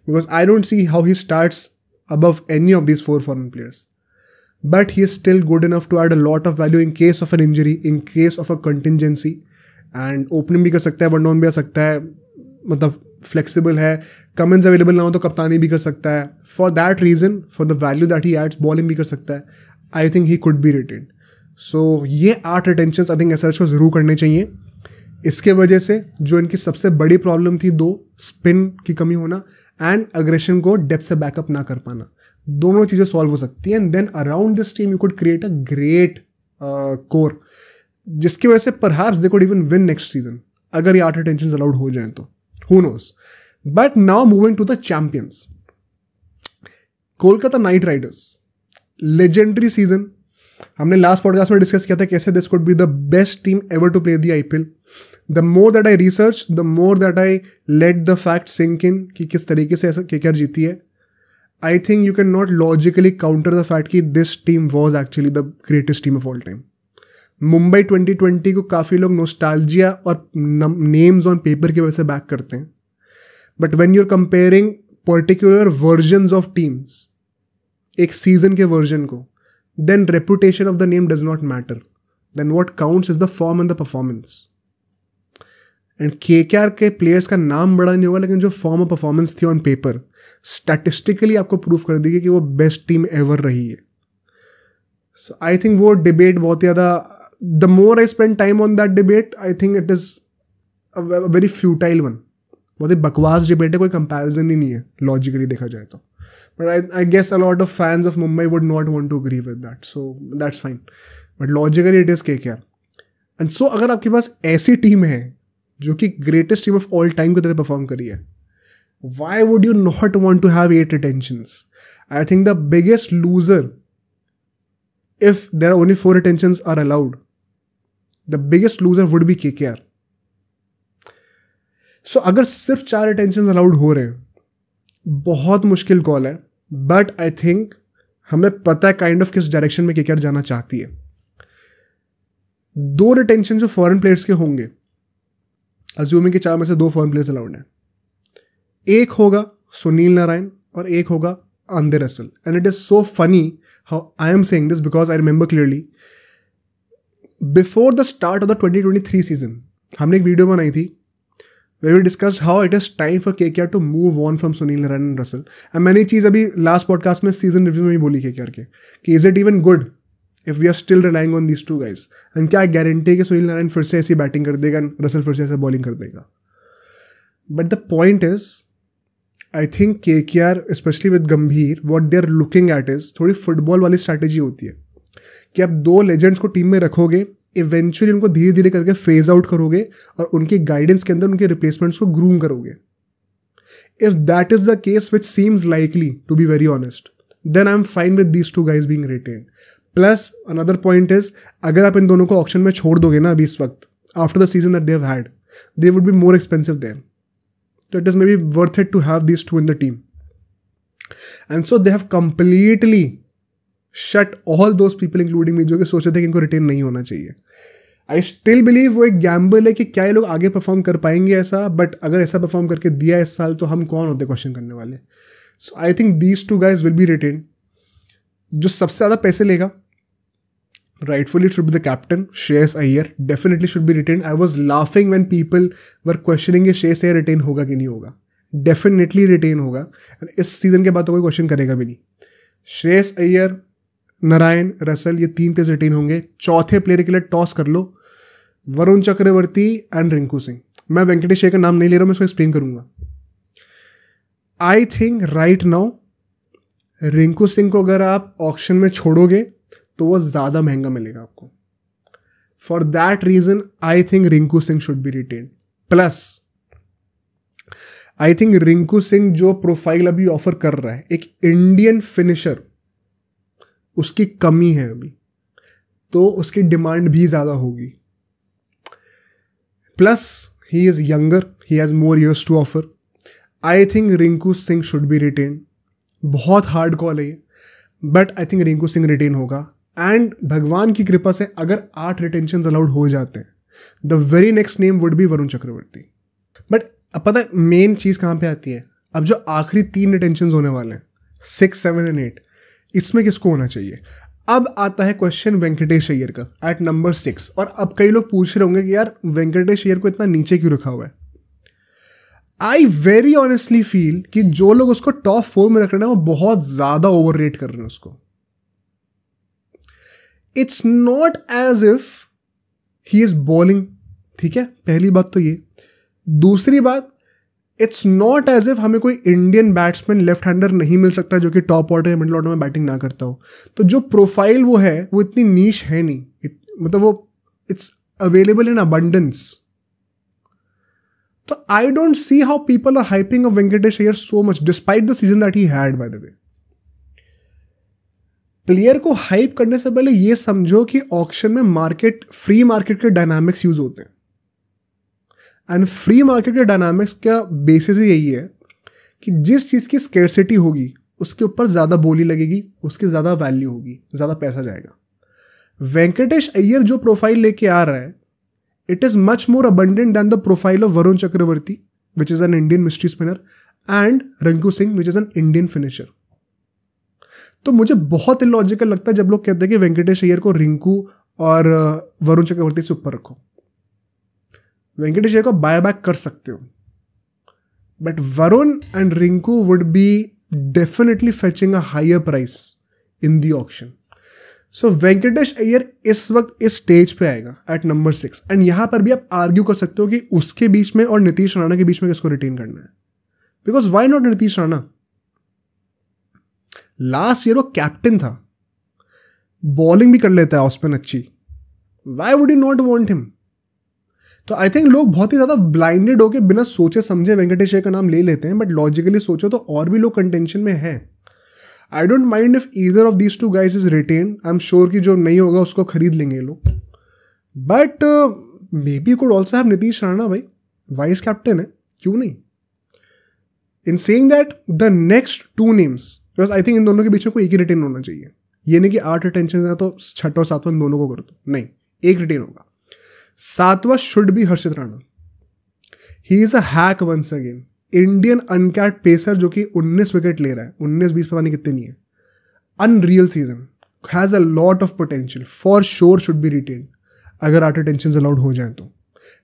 because I don't see how he starts above any of these 4 foreign players. But he is still good enough to add a lot of value in case of an injury, in case of a contingency, and opening भी कर सकता है, one down भी आ सकता है, मतलब flexible है, commence available ना हो तो कप्तानी भी कर सकता है. For that reason, for the value that he adds, bowling भी कर सकता है. I think he could be retained. So ये 8 रिटेंशंस आई थिंक एसआरएच को ज़रूर करने चाहिए. इसके वजह से जो इनकी सबसे बड़ी प्रॉब्लम थी, 2 स्पिन की कमी होना एंड अग्रेशन को डेप्थ से बैकअप ना कर पाना, दोनों चीज़ें सॉल्व हो सकती हैं. And then around this team you could create a great core, जिसकी वजह से perhaps they could even win next season अगर ये 8 रिटेंशंस अलाउड हो जाएं तो. Who knows. But now moving to the champions, Kolkata Knight Riders. Legendary season. हमने last podcast में डिस्कस किया था कैसे this could be the best team ever to play the IPL. The more that I research, the more that I let the fact sink in कि किस तरीके से ऐसा केकेआर जीती है. I think you can not logically counter the fact कि this team was actually the greatest team of all time. Mumbai 2020 को काफ़ी लोग नोस्टाल्जिया और नेम्स ऑन पेपर की वजह से बैक करते हैं. But when you're comparing particular versions of teams, एक सीजन के वर्जन को, then reputation of the name does not matter. Then what counts is the form and the performance. And KKR के players का नाम बड़ा नहीं होगा, लेकिन जो फॉर्म और परफॉर्मेंस थी ऑन पेपर, स्टैटिस्टिकली आपको प्रूफ कर देगी कि वो बेस्ट टीम एवर रही है. सो आई थिंक वो डिबेट बहुत ज़्यादा, the more I spend time on that debate, I think it is a very futile one. बहुत ही बकवास डिबेट है, कोई कंपैरिजन ही नहीं है लॉजिकली देखा जाए तो. But I guess a lot of fans of Mumbai would not want to agree with that. So that's fine. But logically it is KKR. And so अगर आपके पास ऐसी टीम है जो कि greatest team of all time की तरह perform करी है, why would you not want to have 8 retentions? I think the biggest loser, if there are only 4 retentions are allowed, the biggest loser would be KKR. So अगर सिर्फ 4 retentions allowed हो रहे हैं, बहुत मुश्किल कॉल है. बट आई थिंक हमें पता है काइंड ऑफ किस डायरेक्शन में केकेआर जाना चाहती है. 2 रिटेंशन जो फॉरेन प्लेयर्स के होंगे, अज्यूमिंग कि 4 में से 2 फॉरेन प्लेयर्स अलाउड हैं, एक होगा सुनील नारायण और एक होगा Andre Russell. And it is so funny how I am saying this because I remember clearly before the start of the 2023 season हमने एक वीडियो बनाई थी where we discussed how it is time for KKR to move on from Sunil Narine and Russell. And मैंने चीज़ अभी last podcast में season review में ही बोली KKR के कि is it even good if we are still relying on these 2 guys. And क्या गारंटी है कि सुनील नारायण फिर से ऐसी बैटिंग कर देगा, रसल फिर से ऐसे बॉलिंग कर देगा. But the point is, I think KKR specially with Gambhir, what they are looking at is थोड़ी फुटबॉल वाली स्ट्रैटेजी होती है कि आप 2 लेजेंड्स को टीम में रखोगे, इवेंचुअली उनको धीरे धीरे करके फेज आउट करोगे और उनकी गाइडेंस के अंदर उनके रिप्लेसमेंट्स को ग्रूम करोगे. If that is the case which seems likely to be very honest, then I am fine with these 2 guys being retained. Plus another point is, अगर आप इन दोनों को ऑक्शन में छोड़ दोगे ना अभी इस वक्त, after the season that they have had, they would be more expensive than. So it is maybe worth it to have these 2 in the team. And so they have completely shut all those people including me जो कि सोचे थे कि इनको retain नहीं होना चाहिए. I still believe वो एक गैम्बल है कि क्या ये लोग आगे परफॉर्म कर पाएंगे ऐसा, बट अगर ऐसा परफॉर्म करके दिया इस साल तो हम कौन होते क्वेश्चन करने वाले. So I think these 2 guys will be retain. जो सबसे ज़्यादा पैसे लेगा rightfully should be the captain, Shreyas Iyer definitely should be retained. I was laughing when people were questioning कि Shreyas Iyer retain होगा कि नहीं होगा. Definitely retain होगा. इस सीजन के बाद तो कोई क्वेश्चन करेगा भी नहीं. Shreyas Iyer, नारायण, रसल, ये 3 प्लेयर्स रिटेन होंगे. चौथे प्लेयर के लिए टॉस कर लो वरुण चक्रवर्ती एंड रिंकू सिंह. मैं वेंकटेश अय्यर का नाम नहीं ले रहा हूँ, मैं इसको एक्सप्लेन करूंगा. आई think right now Rinku Singh को अगर आप ऑक्शन में छोड़ोगे तो वो ज़्यादा महंगा मिलेगा आपको. For that reason I think Rinku Singh should be retain. Plus I think Rinku Singh जो प्रोफाइल अभी ऑफर कर रहा है, एक इंडियन फिनिशर, उसकी कमी है अभी, तो उसकी डिमांड भी ज़्यादा होगी. Plus he is younger, he has more years to offer. I think Rinku Singh should be retain. बहुत हार्ड कॉल है ये, but I think Rinku Singh retain होगा. एंड भगवान की कृपा से अगर 8 रिटेंशन अलाउड हो जाते हैं, the very next name would be Varun Chakravarthy. But अब पता है मेन चीज़ कहाँ पे आती है, अब जो आखिरी 3 रिटेंशन होने वाले हैं 6, 7 एंड 8, इसमें किसको होना चाहिए. अब आता है क्वेश्चन वेंकटेश अय्यर का एट नंबर 6. और अब कई लोग पूछ रहे होंगे कि यार वेंकटेश अय्यर को इतना नीचे क्यों रखा हुआ है. आई वेरी ऑनेस्टली फील कि जो लोग उसको टॉप 4 में रख रहे हैं वो बहुत ज्यादा ओवर रेट कर रहे हैं उसको. It's not as if he is bowling. ठीक है, पहली बात तो ये. दूसरी बात, इट्स नॉट एज इफ हमें कोई इंडियन बैट्समैन लेफ्ट हैंडर नहीं मिल सकता जो कि टॉप ऑर्डर या मिडिल ऑर्डर में बैटिंग ना करता हो. तो जो प्रोफाइल वो है वो इतनी नीश है नहीं. मतलब वो इट्स अवेलेबल इन अबंडेंस. तो I don't see how people are hyping of Venkatesh Iyer so much despite the season that he had. By the way, player को हाइप करने से पहले ये समझो कि ऑक्शन में फ्री मार्केट के डायनामिक्स यूज होते हैं. एंड फ्री मार्केट के डायनामिक्स का बेसिस ही यही है कि जिस चीज़ की स्केर्सिटी होगी उसके ऊपर ज़्यादा बोली लगेगी, उसकी ज़्यादा वैल्यू होगी, ज़्यादा पैसा जाएगा. वेंकटेश अय्यर जो प्रोफाइल लेके आ रहा है, it is much more abundant than the profile of Varun Chakravarthy which is an Indian mystery spinner and Rinku Singh which is an Indian finisher. तो मुझे बहुत इलॉजिकल लगता है जब लोग कहते हैं कि वेंकटेश अय्यर को रिंकू और वरुण चक्रवर्ती से ऊपर रखो. वेंकटेश अय्यर को बाय बैक कर सकते हो, but Varun and Rinku would be definitely fetching a higher price in the auction. So Venkatesh Iyer इस वक्त इस स्टेज पे आएगा एट नंबर 6. एंड यहां पर भी आप आर्ग्यू कर सकते हो कि उसके बीच में और नीतीश राणा के बीच में किसको रिटेन करना है. Because why not Nitish Rana? Last year वो कैप्टन था, बॉलिंग भी कर लेता है ऑफ स्पिन अच्छी. Why would you not want him? तो आई थिंक लोग बहुत ही ज़्यादा ब्लाइंडेड होकर बिना सोचे समझे वेंकटेश अय्यर का नाम ले लेते हैं. बट लॉजिकली सोचो तो और भी लोग कंटेंशन में हैं. I don't mind if either of these two guys is retain. I am sure कि जो नहीं होगा उसको खरीद लेंगे लोग. But maybe could also have Nitish Rana. भाई वाइस कैप्टन है, क्यों नहीं? In saying that the next 2 names, because I think इन दोनों के बीच में कोई एक ही रिटेन होना चाहिए. ये नहीं कि 8 रिटेंशन है तो 6 और 7 इन दोनों को कर दो. नहीं, एक रिटेन होगा. 7वां should be Harshit Rana. He is a hack once again. Indian uncapped pacer जो कि 19 विकेट ले रहा है, 19-20 पता नहीं कितने नहीं है. Unreal season, has a lot of potential, for sure should be retain. अगर 8 रिटेंशन अलाउड हो जाए तो.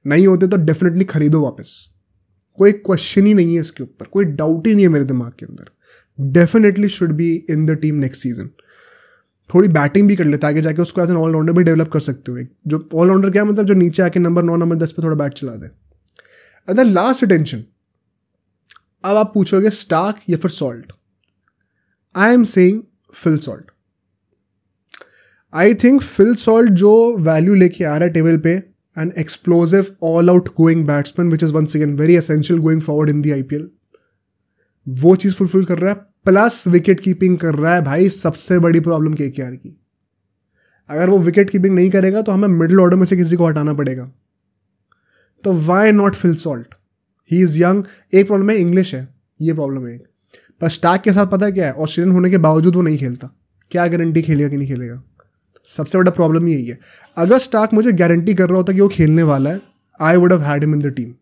नहीं होते तो डेफिनेटली खरीदो वापस. कोई क्वेश्चन ही नहीं है इसके ऊपर, कोई डाउट ही नहीं है मेरे दिमाग के अंदर. Definitely should be in the team next season. थोड़ी बैटिंग भी कर लेता है, आगे जाके उसको एज एन ऑलराउंडर भी डेवलप कर सकते हो. एक जो ऑलराउंडर क्या मतलब, जो नीचे आके नंबर 9 नंबर 10 पे थोड़ा बैट चला दे. अदर लास्ट रिटेंशन, अब आप पूछोगे स्टार्क या फिर Salt. I am saying Phil Salt. I think Phil Salt जो वैल्यू लेके आ रहा है टेबल पे, an explosive all out going batsman which is once again very essential going forward in the IPL, वो चीज़ फुलफिल कर रहा है. प्लस विकेट कीपिंग कर रहा है. भाई सबसे बड़ी प्रॉब्लम केकेआर की, अगर वो विकेट कीपिंग नहीं करेगा तो हमें मिडिल ऑर्डर में से किसी को हटाना पड़ेगा. तो why not Phil Salt? He is young. एक प्रॉब्लम है इंग्लिश है, ये प्रॉब्लम है एक. पर स्टार्क के साथ पता है क्या है, ऑस्ट्रेलियन होने के बावजूद वो नहीं खेलता. क्या गारंटी खेलेगा कि नहीं खेलेगा? सबसे बड़ा प्रॉब्लम यही है. अगर स्टार्क मुझे गारंटी कर रहा होता कि वो खेलने वाला है, I would have had him in the team.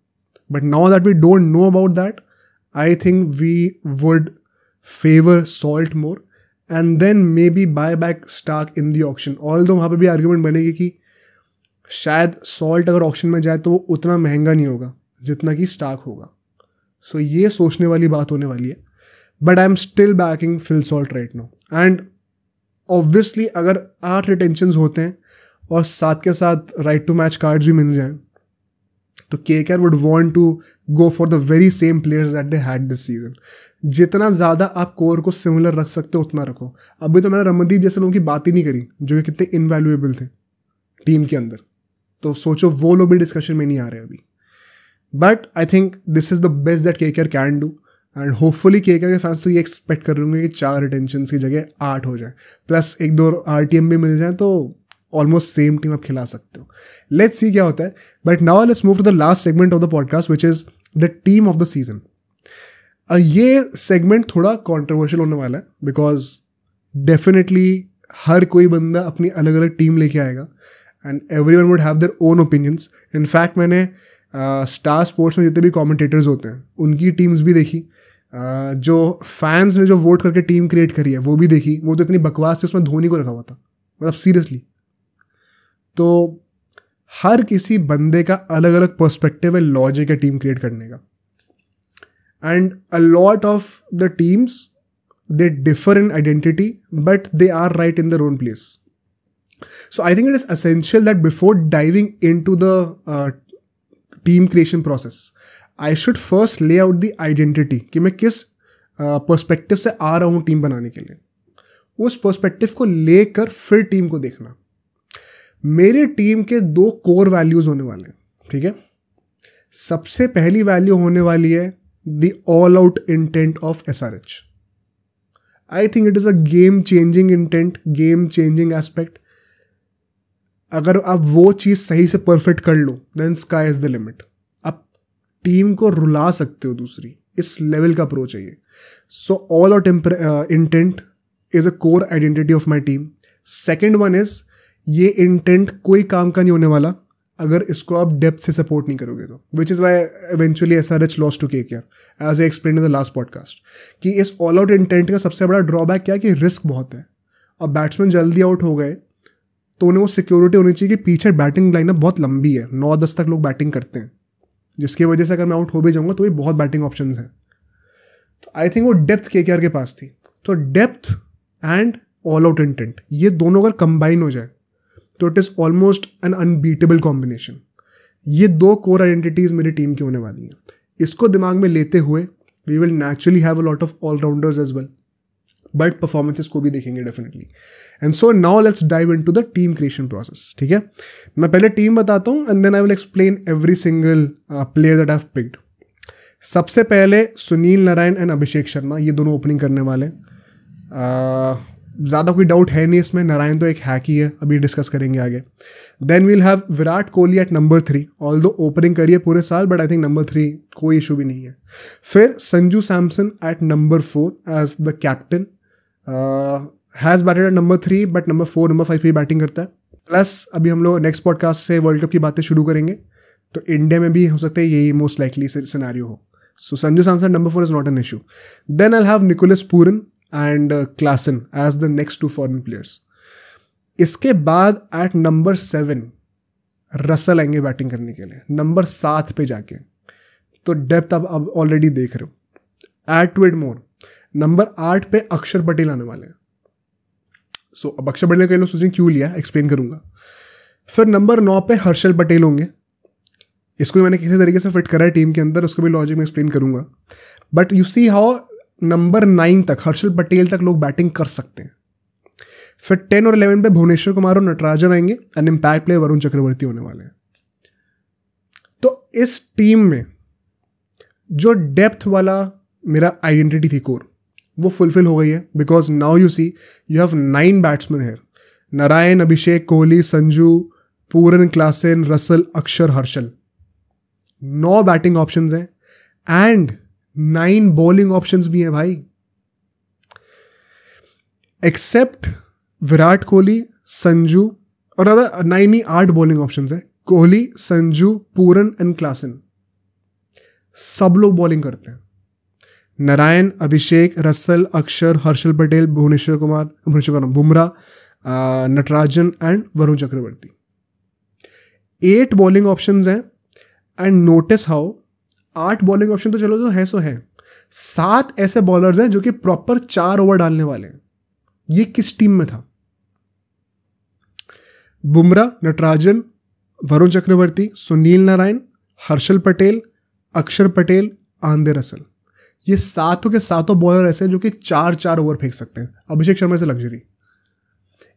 But now that we don't know about that, I think we would favor Salt more and then maybe buy back Stark in the auction. Although वहाँ पे भी argument बनेगी कि शायद Salt अगर auction में जाए तो वो उतना महंगा नहीं होगा जितना कि Stark होगा. सो ये सोचने वाली बात होने वाली है. But I am still banking Phil Salt right now. And obviously अगर 8 रिटेंशंस होते हैं और साथ के साथ राइट टू मैच कार्ड्स भी मिल जाएं तो KKR would want to go for the very same players that they had this season. जितना ज़्यादा आप कोर को सिमिलर रख सकते हो उतना रखो. अभी तो मैंने रमनदीप जैसे लोगों की बात ही नहीं करी जो कि कितने इनवैल्यूएबल थे टीम के अंदर. तो सोचो वो लोग भी डिस्कशन में नहीं आ रहे अभी. But I think this is the best that KKR can do. And hopefully KKR के फैंस तो ये एक्सपेक्ट कर रहे होंगे कि 4 रिटेंशन की जगह 8 हो जाए, प्लस 1-2 RTM भी मिल जाए तो ऑलमोस्ट सेम टीम आप खिला सकते हो. लेट्स सी क्या होता है. But now let's move to the last segment of the podcast which is the team of the season. ये सेगमेंट थोड़ा कॉन्ट्रोवर्शियल होने वाला है बिकॉज डेफिनेटली हर कोई बंदा अपनी अलग अलग टीम लेके आएगा and everyone would have their own opinions. In fact मैंने स्टार स्पोर्ट्स में जितने भी कमेंटेटर्स होते हैं उनकी टीम्स भी देखी. जो फैंस ने जो वोट करके टीम क्रिएट करी है वो भी देखी. वो तो इतनी बकवास थी, उसमें धोनी को रखा हुआ था, मतलब सीरियसली. तो हर किसी बंदे का अलग अलग पर्सपेक्टिव है लॉजिक है टीम क्रिएट करने का. and a lot of the teams, they differ in identity, but they are right in their own place. So I think it is essential that before diving into the team creation process, I should first lay out the identity कि मैं किस perspective से आ रहा हूँ team बनाने के लिए. उस पर्सपेक्टिव को लेकर फिर टीम को देखना. मेरी टीम के 2 कोर वैल्यूज होने वाले हैं, ठीक है. सबसे पहली वैल्यू होने वाली है the all out intent of SRH. I think it is a game changing intent, game changing aspect. अगर आप वो चीज़ सही से परफेक्ट कर लो, then sky is the limit. आप टीम को रुला सकते हो दूसरी. इस लेवल का अप्रोच है ये. So all out intent is a core identity of my team. Second one is, ये इंटेंट कोई काम का नहीं होने वाला अगर इसको आप डेप्थ से सपोर्ट नहीं करोगे तो. Which is why eventually SRH lost to KKR, as I explain in the last podcast, कि इस ऑल आउट इंटेंट का सबसे बड़ा ड्रॉबैक क्या है कि रिस्क बहुत है. और बैट्समैन जल्दी आउट हो गए तो उन्हें वो सिक्योरिटी होनी चाहिए कि पीछे बैटिंग लाइनअप बहुत लंबी है, 9-10 तक लोग बैटिंग करते हैं, जिसकी वजह से अगर मैं आउट हो भी जाऊँगा तो ये बहुत बैटिंग ऑप्शन हैं. तो आई थिंक वो डेप्थ KKR के पास थी. तो depth and all out intent, ये दोनों अगर कंबाइन हो जाए तो it is almost an unbeatable combination. ये 2 कोर आइडेंटिटीज़ मेरी टीम की होने वाली हैं. इसको दिमाग में लेते हुए we will naturally have a lot of allrounders as well, but performances को भी देखेंगे definitely. And so now let's dive into the team creation process. ठीक है, मैं पहले टीम बताता हूँ and then I will explain every single player that I have picked. सबसे पहले सुनील नारायण एंड अभिषेक शर्मा, ये दोनों ओपनिंग करने वाले. ज़्यादा कोई डाउट है नहीं इसमें, नारायण तो एक हैक ही है, अभी डिस्कस करेंगे आगे. Then we'll have Virat Kohli at number 3, although opening करिए पूरे साल, बट आई थिंक नंबर 3 कोई इशू भी नहीं है. फिर Sanju Samson at number 4 as the captain, has batted at number 3 but number 4 number 5 पे बैटिंग करता है. प्लस अभी हम लोग नेक्स्ट पॉडकास्ट से वर्ल्ड कप की बातें शुरू करेंगे, तो इंडिया में भी हो सकता है यही मोस्ट लाइकली सिनेरियो हो. So Sanju Samson number 4 is not an issue. Then I have Nicholas Pooran and Klassen as the next 2 foreign players. इसके बाद at number 7 रसल आएंगे बैटिंग करने के लिए, नंबर 7 पे जाके. तो डेप्थ अब ऑलरेडी देख रहे हो. Add to it more, number 8 पे अक्षर पटेल आने वाले हैं. सो अब अक्षर पटेल कई लोग सोचेंगे क्यों लिया, एक्सप्लेन करूंगा. फिर नंबर 9 पे हर्षल पटेल होंगे. इसको भी मैंने किसी तरीके से फिट करा है टीम के अंदर, उसको भी लॉजिक में एक्सप्लेन करूंगा. But you see how number 9 तक हर्षल पटेल तक लोग बैटिंग कर सकते हैं. फिर 10 और 11 पे भुवनेश्वर कुमार और नटराजन आएंगे एंड इम्पैक्ट प्लेयर वरुण चक्रवर्ती होने वाले हैं. तो इस टीम में जो डेप्थ वाला मेरा आइडेंटिटी थी कोर, वो फुलफिल हो गई है. Because now you see you have 9 batsman here, Narine, Abhishek, Kohli, Sanju, Pooran, Klaasen, Russell, Axar, Harshal. 9 batting options हैं एंड 9 बॉलिंग ऑप्शंस भी हैं भाई. एक्सेप्ट विराट कोहली, संजू, और 8 बॉलिंग ऑप्शंस हैं. Kohli, Sanju, Pooran and Klaasen, सब लोग बॉलिंग करते हैं. Narine, Abhishek, Russell, Axar, Harshal Patel, Bhuvneshwar Kumar, Bumrah, Natarajan and Varun Chakravarthy. 8 bowling options हैं. And notice how 8 bowling option तो चलो जो है सो है, 7 ऐसे बॉलर्स हैं जो कि प्रॉपर 4 ओवर डालने वाले हैं. ये किस टीम में था? Bumrah, Natarajan, Varun Chakravarthy, Sunil Narayan, Harshal Patel, Axar Patel, Andre Russell. ये 7 के 7 बॉलर ऐसे हैं जो कि 4-4 ओवर फेंक सकते हैं. अभिषेक शर्मा से लग्जरी.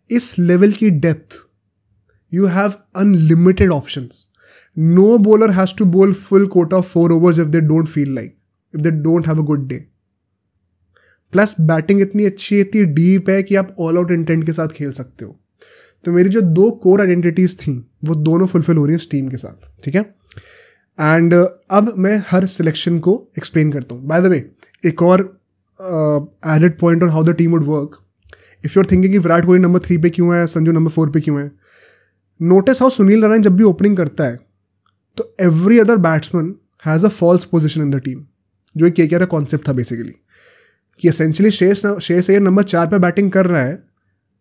इस लेवल की depth, you have unlimited options. No bowler has to bowl full quota of 4 overs if they don't feel like, if they don't have a good day. Plus batting इतनी अच्छी, इतनी deep है कि आप all out intent के साथ खेल सकते हो. तो मेरी जो 2 कोर आइडेंटिटीज थी वो दोनों फुलफिल हो रही हैं इस टीम के साथ. ठीक है, एंड अब मैं हर सिलेक्शन को एक्सप्लेन करता हूँ. बाय द वे, एक और added point on how the team would work. If you are thinking कि विराट कोहली नंबर 3 पे क्यों है, संजू नंबर 4 पे क्यों है, नोटिस हाउ सुनील नारायण जब भी ओपनिंग करता है तो every other batsman has a false position in the team. जो एक KKR का कॉन्सेप्ट था बेसिकली, कि एसेंशियली श्रेयस अय्यर नंबर 4 पे बैटिंग कर रहा है,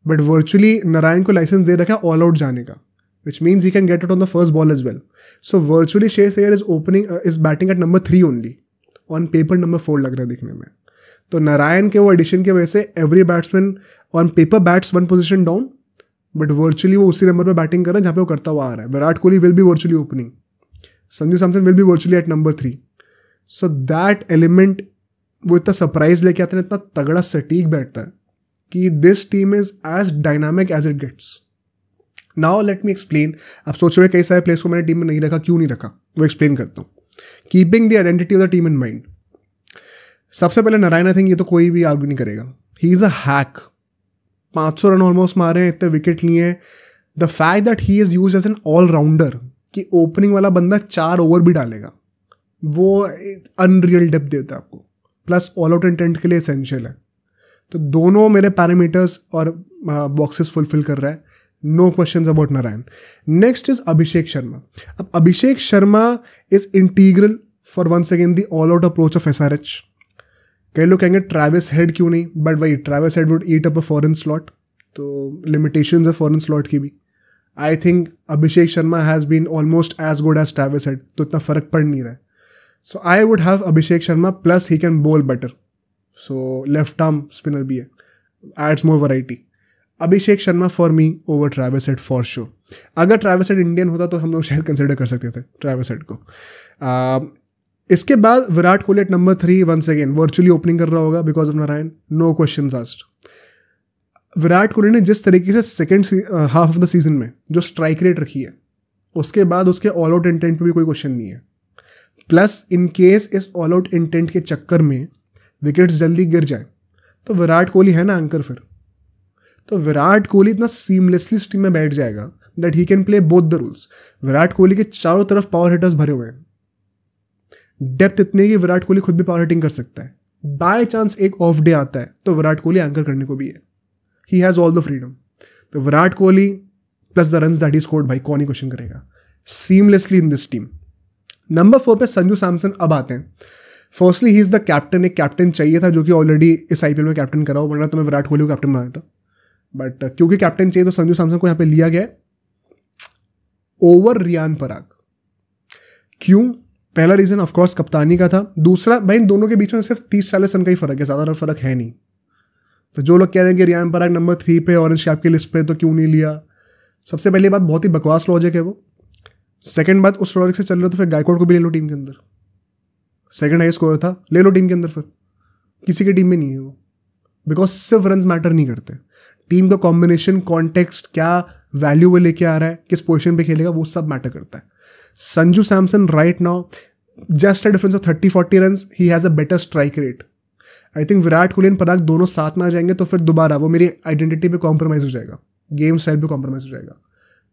बट वर्चुअली नारायण को लाइसेंस दे रखा है ऑल आउट जाने का, which means he can get it on the first ball as well. So virtually Shreyas Iyer is batting at number 3 only, on paper number 4 लग रहा है दिखने में। तो नारायण के वो एडिशन की वजह से every batsman on paper bats 1 position down, but virtually वो उसी नंबर पर बैटिंग कर रहा है जहाँ पे वो करता हुआ आ रहा है। Virat Kohli will be virtually opening, Sanju Samson will be virtually at number 3। So that element वो इतना सरप्राइज लेके आते हैं, इतना तगड़ा सटीक बैठता है कि this team is as dynamic as it gets. Now let me explain. आप सोच रहे कई सारे प्लेयर्स को मैंने टीम में नहीं रखा, क्यों नहीं रखा, वो एक्सप्लेन करता हूँ। Keeping the identity of the team in mind. सबसे पहले नारायण, आई थिंक ये तो कोई भी आर्ग्यू नहीं करेगा, he is a hack. 500 run almost मारे हैं, इतने विकेट लिए हैं। The fact that he is use as an allrounder, कि ओपनिंग वाला बंदा 4 ओवर भी डालेगा, वो अनरियल डेप्थ देता है आपको, प्लस ऑल आउट इंटेंट के लिए एसेंशियल है। तो दोनों मेरे पैरामीटर्स और बॉक्सेस फुलफिल कर रहा है, no questions about Narine. Next is Abhishek Sharma. अब Abhishek Sharma is integral for once again the all out approach of SRH। कई लोग कहेंगे ट्रैविस हेड क्यों नहीं, बट वही Travis Head would eat up a foreign slot, तो लिमिटेशंस है फॉरेन स्लॉट की भी। I think Abhishek Sharma has been almost as good as Travis Head, तो इतना फर्क पड़ नहीं रहा है। So I would have Abhishek Sharma, plus he can bowl better, so left arm spinner भी है, adds more variety. Abhishek Sharma for me over Travis Head for sure. अगर ट्रैविस हेड इंडियन होता तो हम लोग शायद कंसिडर कर सकते थे ट्रैविस हेड को। इसके बाद Virat Kohli at number 3 once again virtually opening कर रहा होगा because of Narayan, no questions asked. Virat Kohli ने जिस तरीके से second half of the season में जो स्ट्राइक रेट रखी है, उसके बाद उसके ऑल आउट इंटेंट पे भी कोई क्वेश्चन नहीं है। प्लस इन केस इस ऑल आउट इंटेंट के चक्कर में विकेट्स जल्दी गिर जाए तो विराट कोहली है ना एंकर फिर। तो विराट कोहली इतना सीमलेसली इस टीम में बैठ जाएगा that he can play both the rules. Virat Kohli के चारों तरफ पावर हिटर्स भरे हुए हैं, डेप्थ इतनी है कि विराट कोहली खुद भी पावर हिटिंग कर सकता है। बाय चांस एक ऑफ डे आता है तो विराट कोहली एंकर करने को भी है, he has all the freedom. तो Virat Kohli plus the runs that he scored, भाई कौन ही क्वेश्चन करेगा, seamlessly in this team. Number 4 पे संजू सैमसन अब आते हैं। Firstly he is the captain, एक कैप्टन चाहिए था जो कि ऑलरेडी इस IPL में कैप्टन करा हो, वरना तो मैं विराट कोहली को कैप्टन बनाया था, बट क्योंकि कैप्टन चाहिए तो संजू सैमसन को यहाँ पे लिया गया ओवर रियान पराग। क्यों? पहला रीजन ऑफकोर्स कप्तानी का था, दूसरा भाई इन दोनों के बीच में सिर्फ 30-40 रन का ही फर्क है, ज़्यादा फर्क है नहीं। तो जो लोग कह रहे हैं कि रियान पराग नंबर 3 पे ऑरेंज कैप की लिस्ट पे तो क्यों नहीं लिया, सबसे पहली बात बहुत ही बकवास लॉजिक है वो। सेकंड बात, उस लॉजिक से चल रहे तो फिर गायकवाड को भी ले लो टीम के अंदर, सेकंड हाई स्कोर था, ले लो टीम के अंदर, फिर किसी की टीम में नहीं है वो, बिकॉज सिर्फ रन मैटर नहीं करते, टीम का कॉम्बिनेशन, कॉन्टेक्स्ट, क्या वैल्यू वो लेके आ रहा है, किस पोजीशन पे खेलेगा, वो सब मैटर करता है। Sanju Samson right now just a difference of 30-40 runs, he has a better strike rate. I think Virat Kohli और पराग दोनों साथ में आ जाएंगे तो फिर दोबारा वो मेरी आइडेंटिटी पे कॉम्प्रोमाइज़ हो जाएगा, गेम स्टाइल पे कॉम्प्रोमाइज़ हो जाएगा।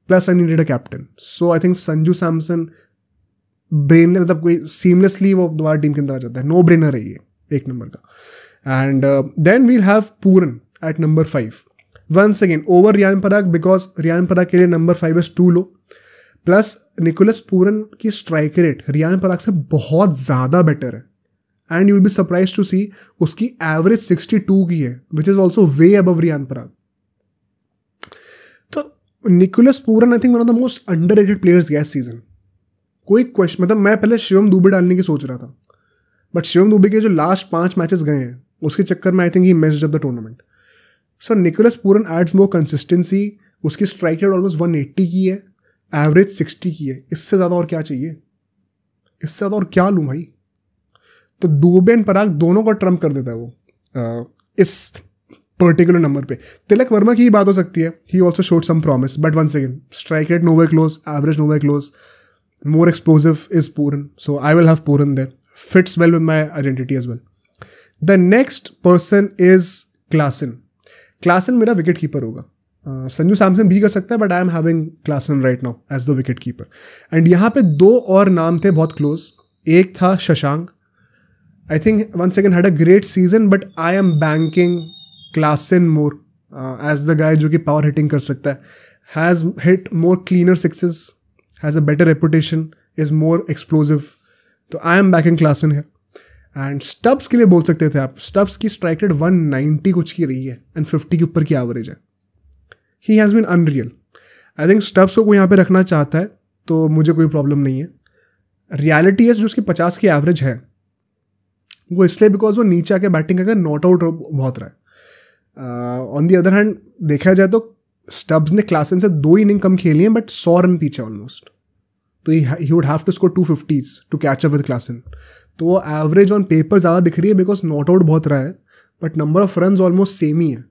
Plus I needed a captain, so I think Sanju Samson brain मतलब कोई सीमलेसली वो दोबारा टीम के अंदर आ जाता है, नो ब्रेनर है ये एक नंबर का। And then we'll have Pooran at number 5 once again over Riyan Parag, because Riyan Parag के लिए number 5 is too low. Plus Nicholas Pooran की स्ट्राइक रेट रियान पराग से बहुत ज़्यादा बेटर है, and you will be surprise to see उसकी एवरेज 62 की है, which is also way above Riyan Parag. तो Nicholas Pooran I think one of the most underrated players गया सीजन, कोई क्वेश्चन, मतलब मैं पहले शिवम दुबे डालने की सोच रहा था, बट शिवम दुबे के जो लास्ट 5 मैचेस गए हैं उसके चक्कर में I think he missed up the tournament. So Nicholas Pooran adds more consistency, उसकी स्ट्राइक रेट ऑलमोस्ट 180 की है, एवरेज 60 की है, इससे ज़्यादा और क्या चाहिए, इससे ज़्यादा और क्या लूँ भाई। तो दुबे एंड पराग दोनों को ट्रम्प कर देता है वो इस पर्टिकुलर नंबर पे। तिलक वर्मा की ही बात हो सकती है, he also showed some promise, but once again strike rate nowhere close, average nowhere close, more explosive is Pooran, so I will have Pooran there. Fits well with my identity as well. The next person is Klaasen. Klaasen मेरा wicket keeper होगा, संजू सैमसन भी कर सकता है, but I am having Klaasen right now as the wicket keeper. And यहाँ पे 2 और नाम थे बहुत क्लोज, एक था Shashank, I think once again had a great season, but I am banking Klaasen more as the guy जो कि पावर हिटिंग कर सकता है, has hit more cleaner sixes, has a better reputation, is more explosive. तो I am back in Klaasen here. And Stubbs के लिए बोल सकते थे आप, Stubbs की स्ट्राइक रेट 190 कुछ की रही है एंड 50 के ऊपर की एवरेज है। He has been unreal. I think Stubbs को कोई यहाँ पे रखना चाहता है तो मुझे कोई प्रॉब्लम नहीं है। रियलिटी है जो उसकी 50 की एवरेज है, वो इसलिए बिकॉज वो नीचे आके बैटिंग करके नॉट आउट बहुत रहा है. ऑन दी अदर हैंड देखा जाए तो स्टब्स ने क्लासन से 2 इनिंग कम खेली हैं बट 100 रन पीछे ऑलमोस्ट. तो he would have to score 250s to catch up with Klaasen. तो वो एवरेज ऑन पेपर ज़्यादा दिख रही है बिकॉज नॉट आउट बहुत रहा है but number of run almost same ही है.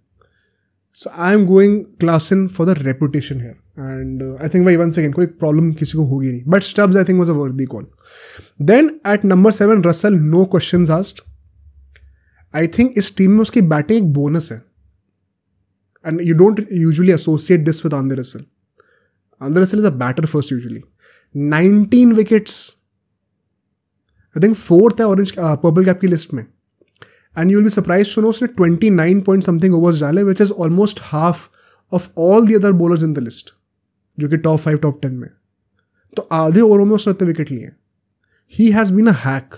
So I am going Klaasen for the reputation here and I think भाई वंस अगेन कोई प्रॉब्लम किसी को होगी नहीं but Stubbs I think was a worthy call. Then at number 7 Russell, no questions asked. I think इस team में उसकी batting एक बोनस है and you don't usually associate this with Andre Russell. Andre Russell is a batter first usually. 19 wickets, I think 4th है orange purple cap की list में. And you will be surprise to know उसने 29 point something overs डाले which is almost half of all the other bowlers in the list जो कि top 5 top 10 में. तो आधे ओवरों में उसने इतने विकेट लिए. He has been a hack.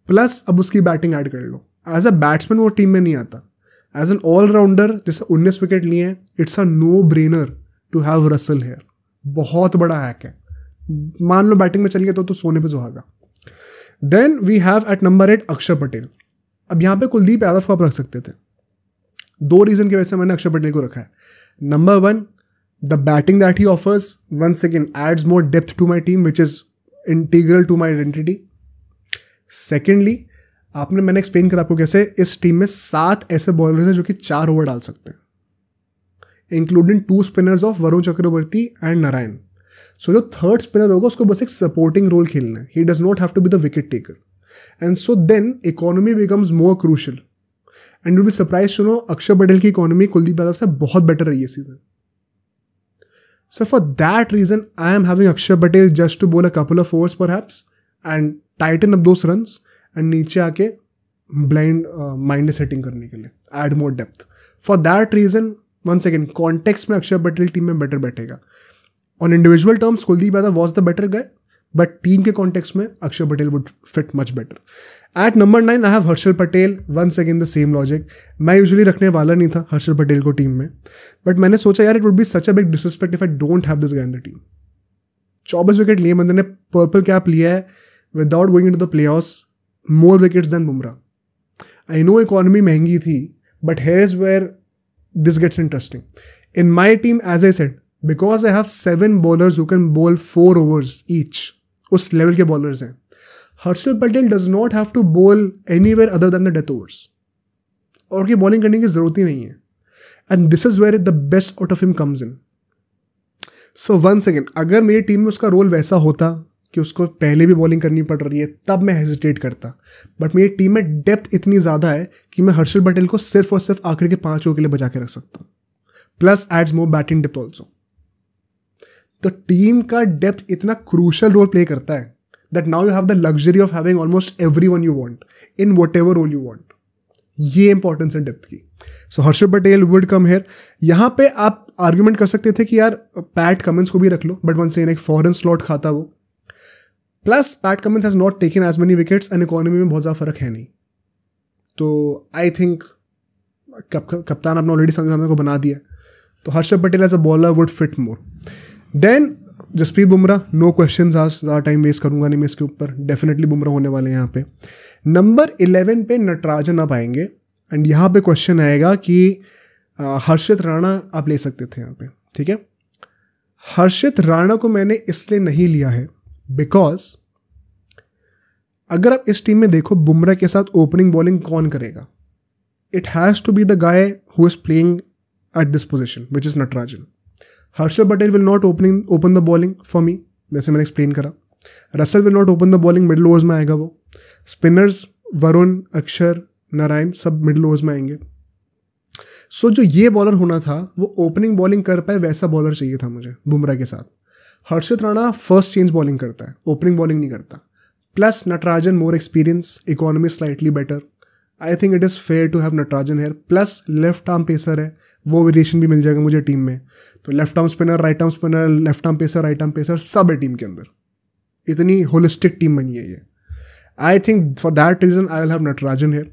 Plus अब उसकी बैटिंग ऐड कर लो. एज अ बैट्समैन वो टीम में नहीं आता. एज एन ऑलराउंडर जैसे 19 विकेट लिए हैं, it's a no brainer to have Russell here. बहुत बड़ा हैक है. मान लो बैटिंग में चल गया तो सोने पे सुहागा. Then we have at number 8 Axar Patel. अब यहाँ पे कुलदीप यादव को आप रख सकते थे. 2 रीजन की वजह से मैंने अक्षर पटेल को रखा है. Number 1, the batting that he offers once again adds more depth to my team which is integral to my identity. Secondly, मैंने एक्सप्लेन करा आपको कैसे इस टीम में 7 ऐसे बॉलर्स हैं जो कि 4 ओवर डाल सकते हैं, including 2 spinners of Varun Chakravarthy and Narine. So जो 3rd स्पिनर होगा उसको बस एक सपोर्टिंग रोल खेलना है. He does not have to be the wicket taker. And so then economy becomes more crucial. And you be surprise to know Axar Patel की economy Kuldeep Yadav से बहुत बेटर रही है season. So for that reason I am having Axar Patel just to bowl a couple of overs perhaps and tighten up those runs and नीचे आके blind mind setting करने के लिए add more depth. For that reason once again context में Axar Patel team में better बैठेगा. On individual terms Kuldeep Yadav was the better guy but team के context में Axar Patel would fit much better. At number 9 I have Harshal Patel. Once again the same logic. मैं usually रखने वाला नहीं था हर्षल पटेल को टीम में बट मैंने सोचा यार it would be such a big disrespect if I don't have this guy in the team. 24 wicket लिए बंदे ने, पर्पल कैप लिया है without going into the playoffs, more wickets than Bumrah. I know economy महंगी थी but here is where this gets interesting. In my team, as I said, because I have 7 bowlers who can bowl 4 overs each, उस level के bowlers हैं, Harshal Patel does not have to bowl anywhere other than the death overs. और की bowling करने की जरूरत ही नहीं है. And this is where the best out of him comes in. So once again, अगर मेरी टीम में उसका रोल वैसा होता कि उसको पहले भी बॉलिंग करनी पड़ रही है तब मैं हेजिटेट करता. बट मेरी टीम में डेप्थ इतनी ज़्यादा है कि मैं हर्षल पटेल को सिर्फ और सिर्फ आखिर के 5 ओवर के लिए बचा के रख सकता हूँ. Plus adds more batting depth also. तो टीम का डेप्थ इतना क्रूशल रोल प्ले करता है that now you have the luxury of having almost everyone you want in whatever role you want. ये इंपॉर्टेंस है डेप्थ की. So Harshal Patel would come here. यहाँ पे आप आर्ग्यूमेंट कर सकते थे कि यार पैट कमिंस को भी रख लो बट वंस अगेन एक फॉरेन स्लॉट खाता वो. Plus Pat Cummins has not taken as many wickets and economy में बहुत ज़्यादा फर्क है नहीं. तो आई थिंक कप्तान आपने ऑलरेडी समझाने को बना दिया. तो Harshal Patel as a bowler would fit more. Then Jasprit Bumrah, no questions आज, ज़्यादा टाइम वेस्ट करूंगा नहीं मैं इसके ऊपर. डेफिनेटली बुमराह होने वाले हैं यहाँ पे. नंबर 11 पे नटराजन आप आएंगे एंड यहाँ पे क्वेश्चन आएगा कि हर्षित राणा आप ले सकते थे यहाँ पे. ठीक है, हर्षित राणा को मैंने इसलिए नहीं लिया है बिकॉज अगर आप इस टीम में देखो बुमराह के साथ ओपनिंग बॉलिंग कौन करेगा. It has to be the guy who is playing at this position which is Natarajan. Harshal Patel will not open the bowling for me, वैसे मैंने एक्सप्लेन करा. Russell will not open the bowling, middle overs में आएगा वो. Spinners Varun, अक्षर, नारायण सब middle overs में आएंगे. सो जो ये बॉलर होना था वो ओपनिंग बॉलिंग कर पाए वैसा बॉलर चाहिए था मुझे बुमराह के साथ. Harshit Rana first change bowling करता है, ओपनिंग बॉलिंग नहीं करता. Plus Natarajan more experience, economy slightly better. I think it is fair to have Natarajan here. Plus left arm pacer है, वो वेरिएशन भी मिल जाएगा मुझे टीम में. तो left arm spinner, right arm spinner, left arm pacer, right arm pacer सब है team के अंदर. इतनी होलिस्टिक टीम बनी है ये. I think for that reason I will have Natarajan here.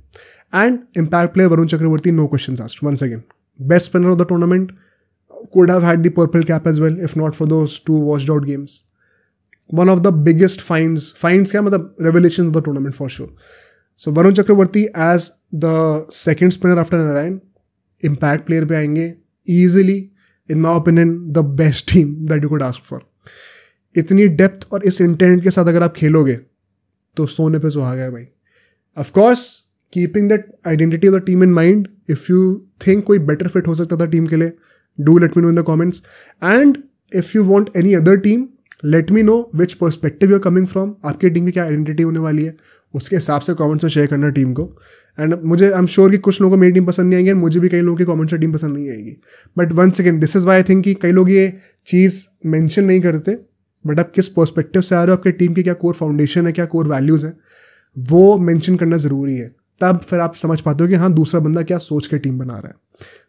And impact player Varun Chakravarthy, no questions asked. Once again best spinner of the tournament, could have had the purple cap as well if not for those 2 washed out games. One of the biggest finds क्या मतलब revelations of the tournament for sure. So Varun Chakravarthy as the second spinner after Narayan, impact player पे आएंगे easily, in my opinion the best team that you could ask for. इतनी depth और इस intent के साथ अगर आप खेलोगे तो सोने पे सुहागा है भाई। Of course keeping that identity of the team in mind, if you think कोई बेटर फिट हो सकता था टीम के लिए, do let me know in the comments. And if you want any other team, let me know which perspective you are coming from, आपकी team की क्या identity होने वाली है, उसके हिसाब से कमेंट्स में शेयर करना टीम को। एंड मुझे आई एम श्योर कि कुछ लोगों को मेरी टीम पसंद नहीं आएगी, मुझे भी कई लोगों के कमेंट्स से टीम पसंद नहीं आएगी। But once again this is why I think कि कई लोग ये चीज़ मेंशन नहीं करते, बट आप किस पर्सपेक्टिव से आ रहे हो, आपके टीम की क्या कोर फाउंडेशन है, क्या कोर वैल्यूज़ हैं, वो मेंशन करना ज़रूरी है। तब फिर आप समझ पाते हो कि हाँ दूसरा बंदा क्या सोच के टीम बना रहा है।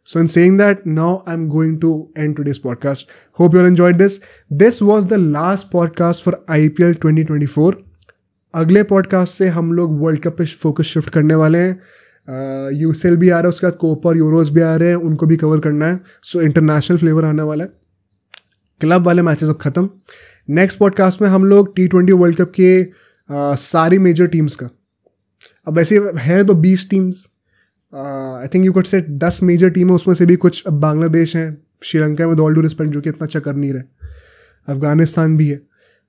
So in saying that, now I'm going to end today's podcast. Hope you all enjoyed this. This was the last podcast for IPL 2024. अगले पॉडकास्ट से हम लोग वर्ल्ड कप पे फोकस शिफ्ट करने वाले हैं। UCL भी आ रहा है, उसके बाद कोपा और यूरोज भी आ रहे हैं, उनको भी कवर करना है। सो इंटरनेशनल फ्लेवर आने वाला है। क्लब वाले मैचेस अब ख़त्म। नेक्स्ट पॉडकास्ट में हम लोग T20 वर्ल्ड कप के सारी मेजर टीम्स का, अब ऐसे हैं तो 20 teams, I think you could say 10 major team है, उसमें से भी कुछ अब बांग्लादेश हैं, श्रीलंका में, विद ऑल ड्यू रिस्पेक्ट, जो कि इतना अच्छा कर नहीं रहे, अफगानिस्तान भी है।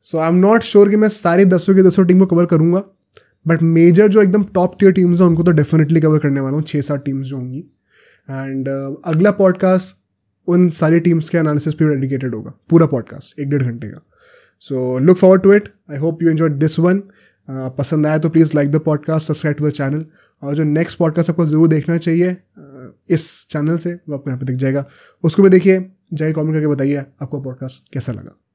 So I am not sure कि मैं सारी 10 की 10 टीम को कवर करूँगा, बट मेजर जो एकदम टॉप टियर टीम्स हैं उनको तो डेफिनेटली कवर करने वाला हूँ, 6-7 टीम्स जो होंगी। एंड अगला पॉडकास्ट उन सारी टीम्स के एनालिसिस पे डेडिकेटेड होगा, पूरा पॉडकास्ट 1-1.5 घंटे का। So look forward to it. I hope you enjoyed this one. पसंद आया तो please like the podcast, subscribe to the channel, और जो नेक्स्ट पॉडकास्ट आपको ज़रूर देखना चाहिए इस चैनल से, वो आपको यहाँ पे दिख जाएगा, उसको भी देखिए। जाइए कमेंट करके बताइए आपको पॉडकास्ट कैसा लगा।